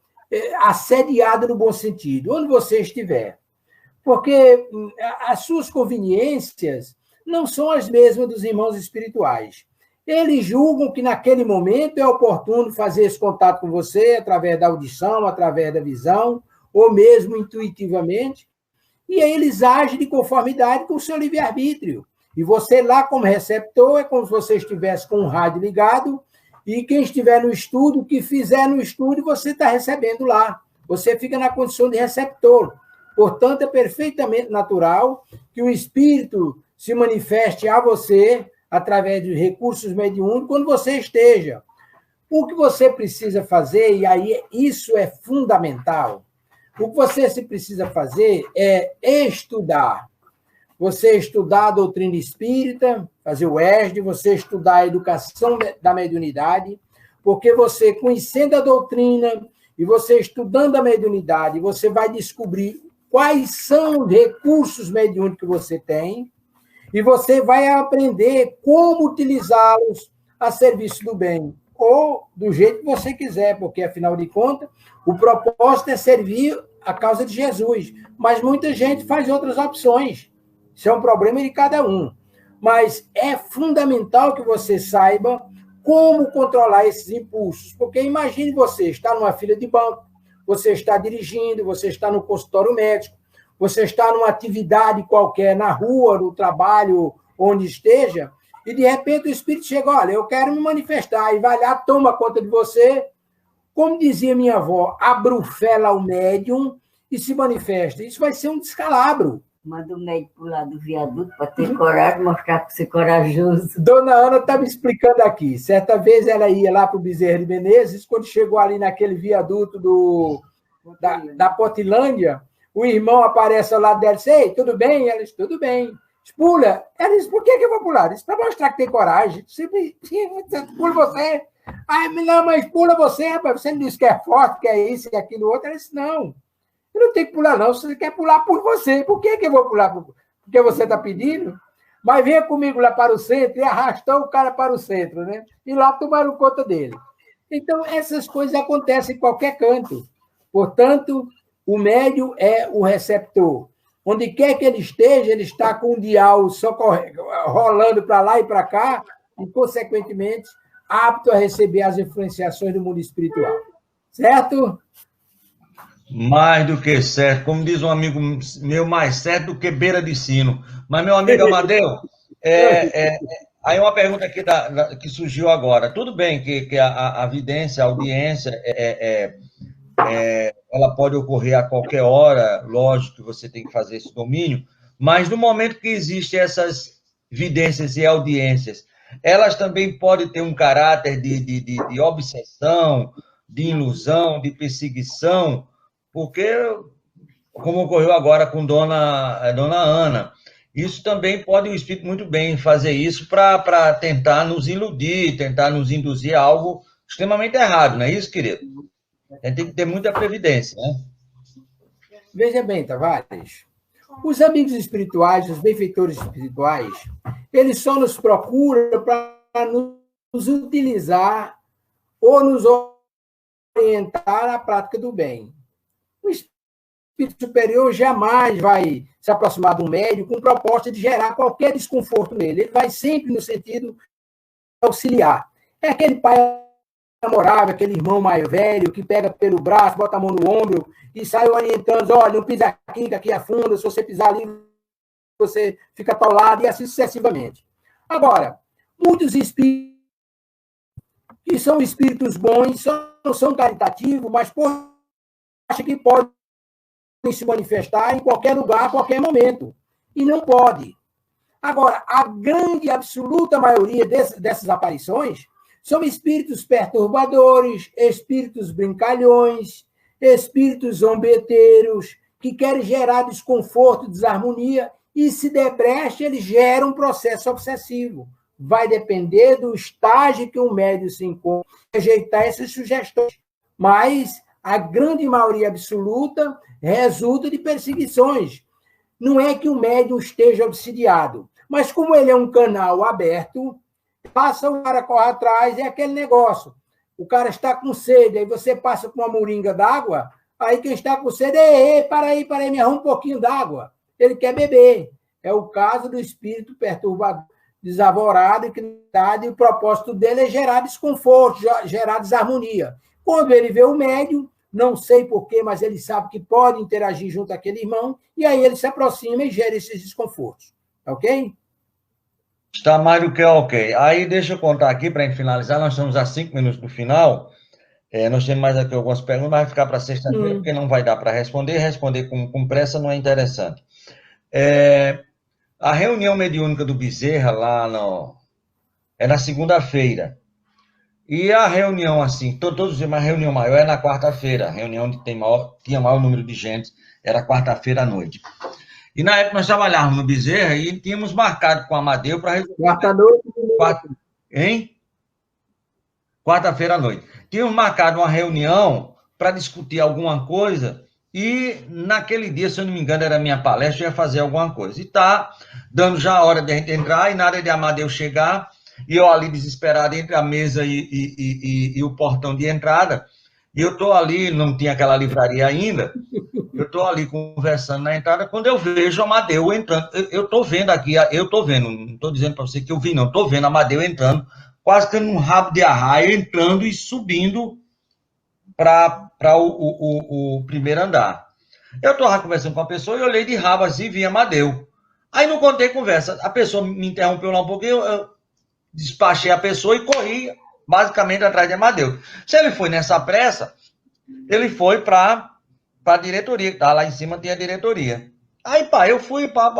assediado no bom sentido, onde você estiver. Porque as suas conveniências não são as mesmas dos irmãos espirituais. Eles julgam que naquele momento é oportuno fazer esse contato com você através da audição, através da visão, ou mesmo intuitivamente, e aí eles agem de conformidade com o seu livre-arbítrio. E você lá, como receptor, é como se você estivesse com o rádio ligado, e quem estiver no estudo, o que fizer no estudo, você está recebendo lá. Você fica na condição de receptor. Portanto, é perfeitamente natural que o espírito se manifeste a você através de recursos mediúnicos quando você esteja. O que você precisa fazer, e aí isso é fundamental, o que você precisa fazer é estudar. Você estudar a doutrina espírita, fazer o ESD, você estudar a educação da mediunidade, porque você, conhecendo a doutrina e você estudando a mediunidade, você vai descobrir quais são os recursos mediúnicos que você tem, e você vai aprender como utilizá-los a serviço do bem, ou do jeito que você quiser, porque, afinal de contas, o propósito é servir a causa de Jesus. Mas muita gente faz outras opções. Isso é um problema de cada um. Mas é fundamental que você saiba como controlar esses impulsos. Porque imagine você estar numa fila de banco, você está dirigindo, você está no consultório médico, você está numa atividade qualquer na rua, no trabalho, onde esteja, e de repente o espírito chega, olha, eu quero me manifestar, e vai lá, toma conta de você, como dizia minha avó, abrufela o médium e se manifesta. Isso vai ser um descalabro. Manda o médico pular do viaduto para ter coragem, mostrar que você é corajoso. Dona Ana está me explicando aqui. Certa vez ela ia lá para o Bezerra de Menezes, quando chegou ali naquele viaduto da Potilândia, o irmão aparece ao lado dela e disse, ei, tudo bem? Ela disse, tudo bem. Pula. Ela disse, por que eu vou pular? Ela disse, para mostrar que tem coragem. Pula você. Ai, não, mas pula você, rapaz. Você não disse que é forte, que é isso, que é aquilo outro. Ela disse, não. Eu não tenho que pular, não. Você quer pular por você. Por que eu vou pular? Porque você está pedindo? Mas venha comigo lá para o centro e arrastou o cara para o centro, né? E lá tomaram conta dele. Então, essas coisas acontecem em qualquer canto. Portanto, o médium é o receptor. Onde quer que ele esteja, ele está com o dial rolando para lá e para cá e, consequentemente, apto a receber as influenciações do mundo espiritual. Certo? Mais do que certo. Como diz um amigo meu, mais certo do que beira de sino. Mas, meu amigo Amadeu, aí uma pergunta aqui que surgiu agora. Tudo bem que a vidência, a audiência, ela pode ocorrer a qualquer hora, lógico que você tem que fazer esse domínio, mas no momento que existem essas vidências e audiências, elas também podem ter um caráter de obsessão, de ilusão, de perseguição, porque, como ocorreu agora com Dona Ana, isso também pode o espírito muito bem fazer isso para tentar nos iludir, tentar nos induzir a algo extremamente errado, não é isso, querido? A gente tem que ter muita previdência, né? Veja bem, Tavares, os amigos espirituais, os benfeitores espirituais, eles só nos procuram para nos utilizar ou nos orientar à prática do bem. O espírito superior jamais vai se aproximar do médium com proposta de gerar qualquer desconforto nele. Ele vai sempre no sentido auxiliar. É aquele pai amorável, aquele irmão mais velho que pega pelo braço, bota a mão no ombro e sai orientando, olha, não pisa aqui, que aqui afunda, se você pisar ali, você fica atolado, e assim sucessivamente. Agora, muitos espíritos que são espíritos bons, não são caritativos, mas acham que podem se manifestar em qualquer lugar, a qualquer momento. E não pode. Agora, a grande, absoluta maioria dessas aparições são espíritos perturbadores, espíritos brincalhões, espíritos zombeteiros, que querem gerar desconforto, desarmonia, e se der brecha, eles geram um processo obsessivo. Vai depender do estágio que o médium se encontra, rejeitar essas sugestões. Mas a grande maioria absoluta resulta de perseguições. Não é que o médium esteja obsidiado, mas como ele é um canal aberto, passa, o cara corre atrás, é aquele negócio. O cara está com sede, aí você passa com uma moringa d'água, aí quem está com sede, para aí, me arruma um pouquinho d'água. Ele quer beber. É o caso do espírito perturbador, desavorado, e o propósito dele é gerar desconforto, gerar desarmonia. Quando ele vê o médium, não sei porquê, mas ele sabe que pode interagir junto àquele irmão, e aí ele se aproxima e gera esses desconfortos. Ok? Está mais do que ok. Aí deixa eu contar aqui, para a gente finalizar, nós estamos a 5 minutos do final, nós temos mais aqui algumas perguntas, mas vai ficar para sexta-feira, porque não vai dar para responder com pressa não é interessante. A reunião mediúnica do Bezerra, é na segunda-feira. E a reunião, assim, todos os dias, mas a reunião maior é na quarta-feira. A reunião onde tinha maior número de gente era quarta-feira à noite. E na época nós trabalhávamos no Bezerra e tínhamos marcado com o Amadeu para resolver. Quarta-noite. Hein? Quarta-feira à noite. Tínhamos marcado uma reunião para discutir alguma coisa E naquele dia, se eu não me engano, era a minha palestra, eu ia fazer alguma coisa. E tá dando já a hora de a gente entrar, e nada de Amadeu chegar, e eu ali desesperado entre a mesa e o portão de entrada, e eu tô ali, não tinha aquela livraria ainda, eu tô ali conversando na entrada, quando eu vejo Amadeu entrando, eu tô vendo aqui, eu tô vendo, não tô dizendo para você que eu vi, não, tô vendo Amadeu entrando, quase que num rabo de arraia, entrando e subindo para o primeiro andar. Eu estava conversando com a pessoa e olhei de rabo assim e vi Amadeu. Aí não contei conversa. A pessoa me interrompeu lá um pouquinho, eu despachei a pessoa e corri basicamente atrás de Amadeu. Se ele foi nessa pressa, ele foi para a diretoria, que estava lá em cima, tinha a diretoria. Aí, pá, eu fui, pá.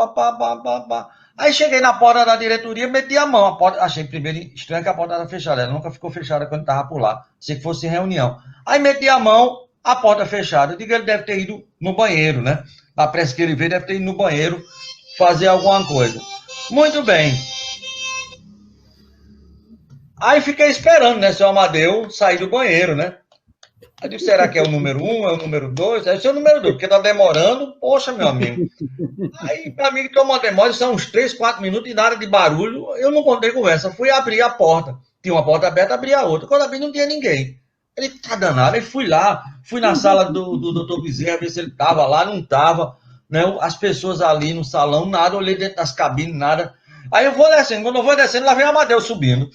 Aí cheguei na porta da diretoria, meti a mão. A porta, achei primeiro estranho que a porta estava fechada. Ela nunca ficou fechada quando estava por lá. Sei que fosse reunião. Aí meti a mão, a porta fechada. Eu digo, ele deve ter ido no banheiro, né? A pressa que ele veio, deve ter ido no banheiro fazer alguma coisa. Muito bem. Aí fiquei esperando, né? Seu Amadeu sair do banheiro, né? Eu disse, será que é o número 1, é o número 2? Deve ser o número 2, porque tá demorando. Poxa, meu amigo. Aí, para mim, que tomou uma demora, são uns 3, 4 minutos e nada de barulho. Eu não contei conversa. Fui abrir a porta. Tinha uma porta aberta, abri a outra. Quando abri, não tinha ninguém. Ele tá danado. Aí fui lá, fui na sala do Dr. Bezerra, ver se ele tava lá, não tava. Né? As pessoas ali no salão, nada. Olhei dentro das cabines, nada. Aí eu vou descendo. Quando eu vou descendo, lá vem o Amadeu subindo.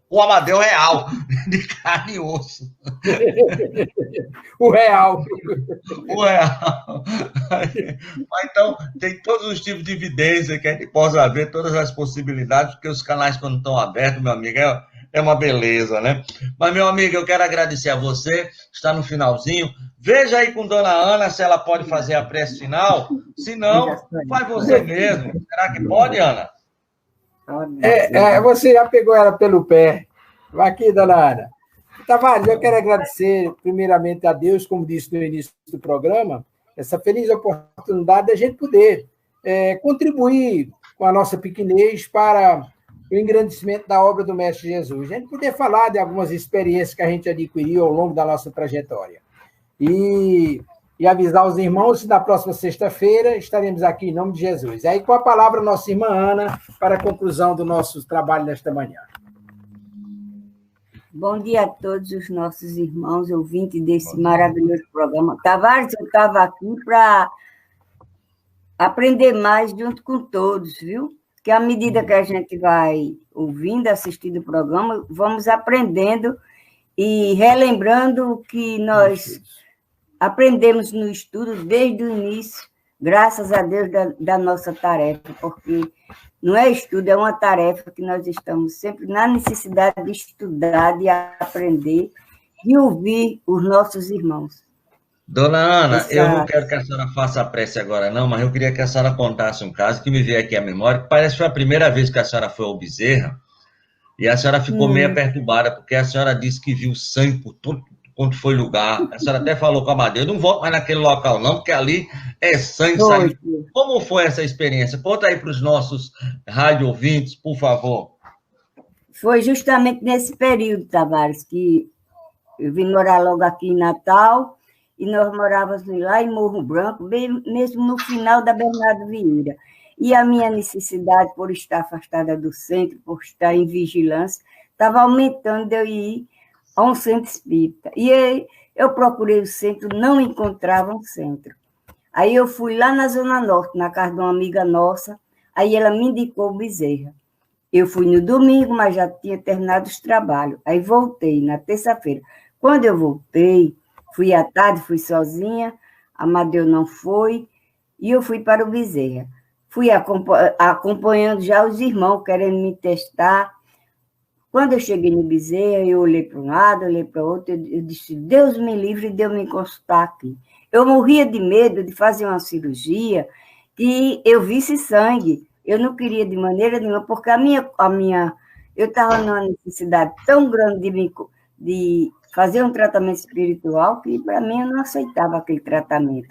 O Amadeu real, de carne e osso. O real. O real. Então, tem todos os tipos de evidência que a gente possa ver, todas as possibilidades, porque os canais, quando estão abertos, meu amigo, é uma beleza, né? Mas, meu amigo, eu quero agradecer a você, está no finalzinho. Veja aí com Dona Ana se ela pode fazer a prece final. Se não, faz você mesmo. Será que pode, Ana? Você já pegou ela pelo pé. Vai aqui, Dona Ana. Tavares, eu quero agradecer primeiramente a Deus, como disse no início do programa, essa feliz oportunidade de a gente poder contribuir com a nossa pequenez para o engrandecimento da obra do Mestre Jesus. A gente poder falar de algumas experiências que a gente adquiriu ao longo da nossa trajetória. E avisar os irmãos que na próxima sexta-feira estaremos aqui em nome de Jesus. Aí, com a palavra, nossa irmã Ana, para a conclusão do nosso trabalho nesta manhã. Bom dia a todos os nossos irmãos ouvintes desse maravilhoso programa. Tavares, eu estava aqui para aprender mais junto com todos, viu? Que à medida que a gente vai ouvindo, assistindo o programa, vamos aprendendo e relembrando o que nós aprendemos no estudo desde o início, graças a Deus da nossa tarefa, porque não é estudo, é uma tarefa que nós estamos sempre na necessidade de estudar, de aprender, de ouvir os nossos irmãos. Dona Ana, eu não quero que a senhora faça a prece agora, não, mas eu queria que a senhora contasse um caso que me veio aqui à memória, que parece que foi a primeira vez que a senhora foi ao Bezerra, e a senhora ficou meio perturbada, porque a senhora disse que viu sangue por todo quanto foi lugar. A senhora até falou com a Amadeu, não volto mais naquele local não, porque ali é sangue saindo. Como foi essa experiência? Conta aí para os nossos rádio ouvintes, por favor. Foi justamente nesse período, Tavares, que eu vim morar logo aqui em Natal, e nós morávamos lá em Morro Branco, bem, mesmo no final da Bernardo Vieira. E a minha necessidade, por estar afastada do centro, por estar em vigilância, estava aumentando de eu ir a um centro espírita. E aí, eu procurei o centro, não encontrava um centro. Aí eu fui lá na Zona Norte, na casa de uma amiga nossa, aí ela me indicou o Bezerra. Eu fui no domingo, mas já tinha terminado os trabalhos. Aí voltei na terça-feira. Quando eu voltei, fui à tarde, fui sozinha, Amadeu não foi, e eu fui para o Bezerra. Fui acompanhando já os irmãos, querendo me testar. Quando eu cheguei no Bezerra, eu olhei para um lado, olhei para o outro, eu disse, Deus me livre de eu me consultar aqui. Eu morria de medo de fazer uma cirurgia que eu visse sangue. Eu não queria de maneira nenhuma, porque eu estava numa necessidade tão grande de fazer um tratamento espiritual que, para mim, eu não aceitava aquele tratamento.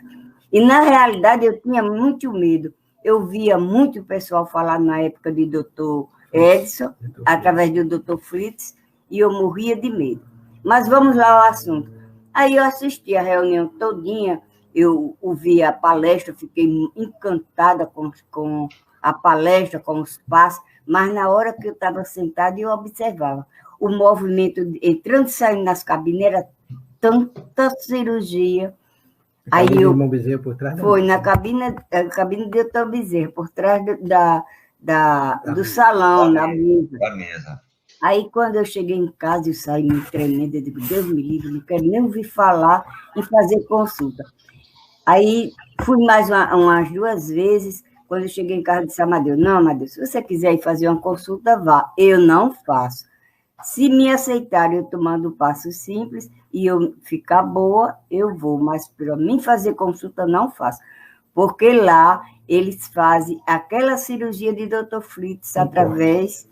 E, na realidade, eu tinha muito medo. Eu via muito pessoal falar na época de doutor Edson, através do doutor Fritz, e eu morria de medo. Mas vamos lá ao assunto. Aí eu assisti a reunião todinha, eu ouvi a palestra, fiquei encantada com a palestra, com os passos, mas na hora que eu estava sentada, eu observava o movimento entrando e saindo nas cabines, era tanta cirurgia. Aí eu por trás foi na cabine do Dr. Bezerra, por trás do salão, na mesa. Da mesa. Aí, quando eu cheguei em casa, eu saí me tremendo, eu digo, Deus me livre, não quero nem ouvir falar em fazer consulta. Aí, fui mais umas 2 vezes, quando eu cheguei em casa, disse a Amadeu, não, Amadeu, se você quiser ir fazer uma consulta, vá. Eu não faço. Se me aceitarem eu tomando um passo simples e eu ficar boa, eu vou, mas para mim fazer consulta, não faço. Porque lá, eles fazem aquela cirurgia de Dr. Fritz através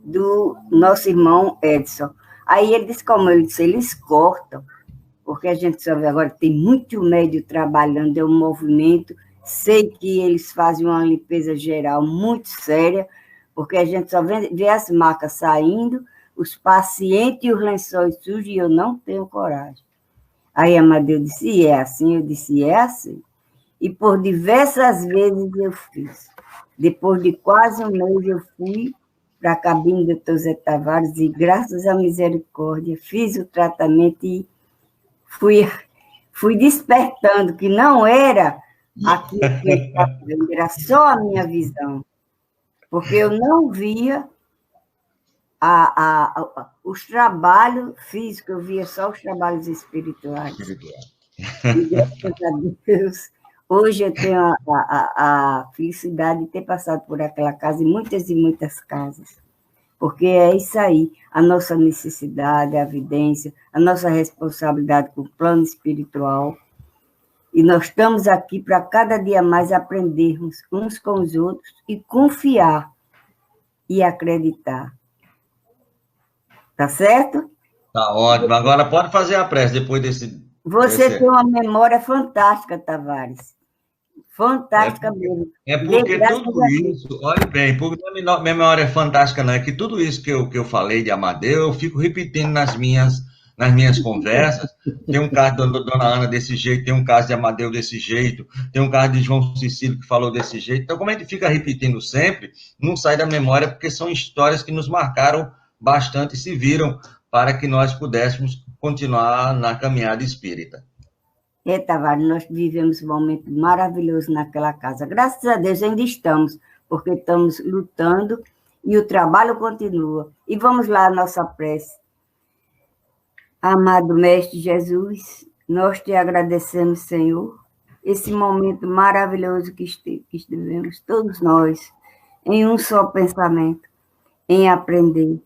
do nosso irmão Edson. Aí ele disse, como ele disse, eles cortam, porque a gente só vê agora, tem muito médico trabalhando, é um movimento, sei que eles fazem uma limpeza geral muito séria, porque a gente só vê as marcas saindo, os pacientes e os lençóis sujos, e eu não tenho coragem. Aí a Amadeu disse, e é assim? Eu disse, é assim. E por diversas vezes eu fiz. Depois de quase um mês eu fui para a cabine do Dr. Zé Tavares e, graças à misericórdia, fiz o tratamento e fui despertando que não era aquilo que eu estava vendo, era só a minha visão. Porque eu não via os trabalhos físicos, eu via só os trabalhos espirituais. E, graças a Deus, hoje eu tenho a felicidade de ter passado por aquela casa e muitas casas, porque é isso aí, a nossa necessidade, a evidência, a nossa responsabilidade com o plano espiritual, e nós estamos aqui para cada dia mais aprendermos uns com os outros e confiar e acreditar. Tá certo? Tá ótimo. Agora pode fazer a prece depois desse... Você tem uma memória fantástica, Tavares. Fantástica mesmo. É porque tudo isso, olhe bem, porque a minha memória é fantástica, não é que tudo isso que eu falei de Amadeu, eu fico repetindo nas minhas conversas. Tem um caso da Dona Ana desse jeito, tem um caso de Amadeu desse jeito, tem um caso de João Cecílio que falou desse jeito. Então, como a gente fica repetindo sempre, não sai da memória, porque são histórias que nos marcaram bastante e se viram para que nós pudéssemos continuar na caminhada espírita. Tavares, nós vivemos um momento maravilhoso naquela casa. Graças a Deus ainda estamos, porque estamos lutando e o trabalho continua. E vamos lá, a nossa prece. Amado Mestre Jesus, nós te agradecemos, Senhor, esse momento maravilhoso que estivemos, todos nós, em um só pensamento, em aprender.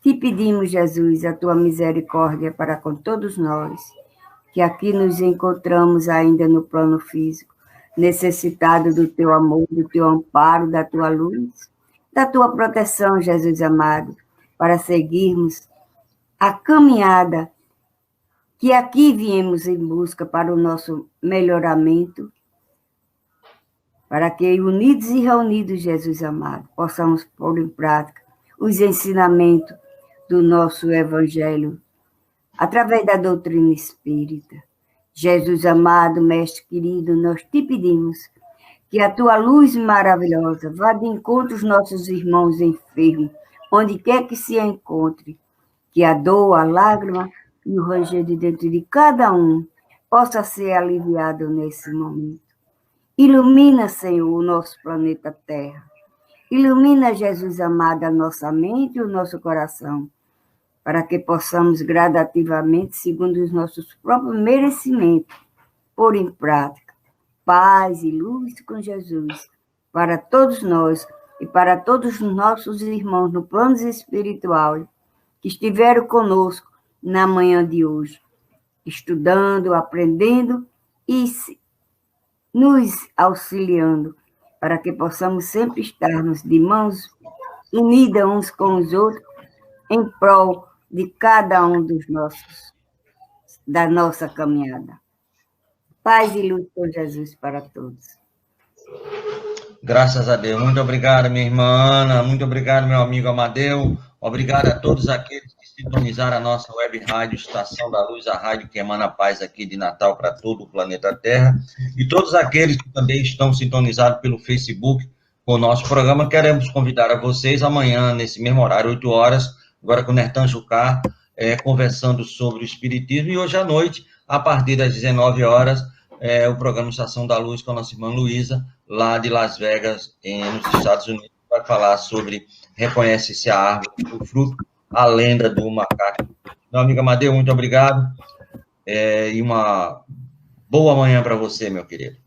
Te pedimos, Jesus, a tua misericórdia para com todos nós, que aqui nos encontramos ainda no plano físico, necessitados do teu amor, do teu amparo, da tua luz, da tua proteção, Jesus amado, para seguirmos a caminhada que aqui viemos em busca para o nosso melhoramento, para que, unidos e reunidos, Jesus amado, possamos pôr em prática os ensinamentos do nosso Evangelho, através da doutrina espírita. Jesus amado, Mestre querido, nós te pedimos que a tua luz maravilhosa vá de encontro aos nossos irmãos enfermos, onde quer que se encontre, que a dor, a lágrima e o ranger de dentro de cada um possa ser aliviado nesse momento. Ilumina, Senhor, o nosso planeta Terra. Ilumina, Jesus amado, a nossa mente e o nosso coração, para que possamos gradativamente, segundo os nossos próprios merecimentos, pôr em prática paz e luz com Jesus, para todos nós e para todos os nossos irmãos no plano espiritual que estiveram conosco na manhã de hoje, estudando, aprendendo e nos auxiliando, para que possamos sempre estarmos de mãos unidas uns com os outros, em prol de cada um da nossa caminhada. Paz e luz com Jesus para todos. Graças a Deus. Muito obrigado, minha irmã Ana. Muito obrigado, meu amigo Amadeu. Obrigado a todos aqueles que sintonizaram a nossa web rádio Estação da Luz, a rádio que emana paz aqui de Natal para todo o planeta Terra. E todos aqueles que também estão sintonizados pelo Facebook com o nosso programa, queremos convidar a vocês amanhã, nesse mesmo horário, 8 horas, agora com o Nertan Jucá, conversando sobre o Espiritismo. E hoje à noite, a partir das 19 horas, o programa Estação da Luz com a nossa irmã Luísa, lá de Las Vegas, nos Estados Unidos, vai falar sobre reconhece-se a árvore, o fruto, a lenda do macaco. Meu amigo Amadeu, muito obrigado. E uma boa manhã para você, meu querido.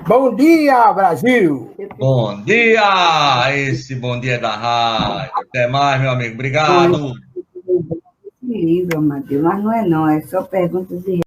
Bom dia, Brasil! Bom dia! Esse bom dia da rádio. Até mais, meu amigo. Obrigado. Livro, Amadeu, mas não é só perguntas e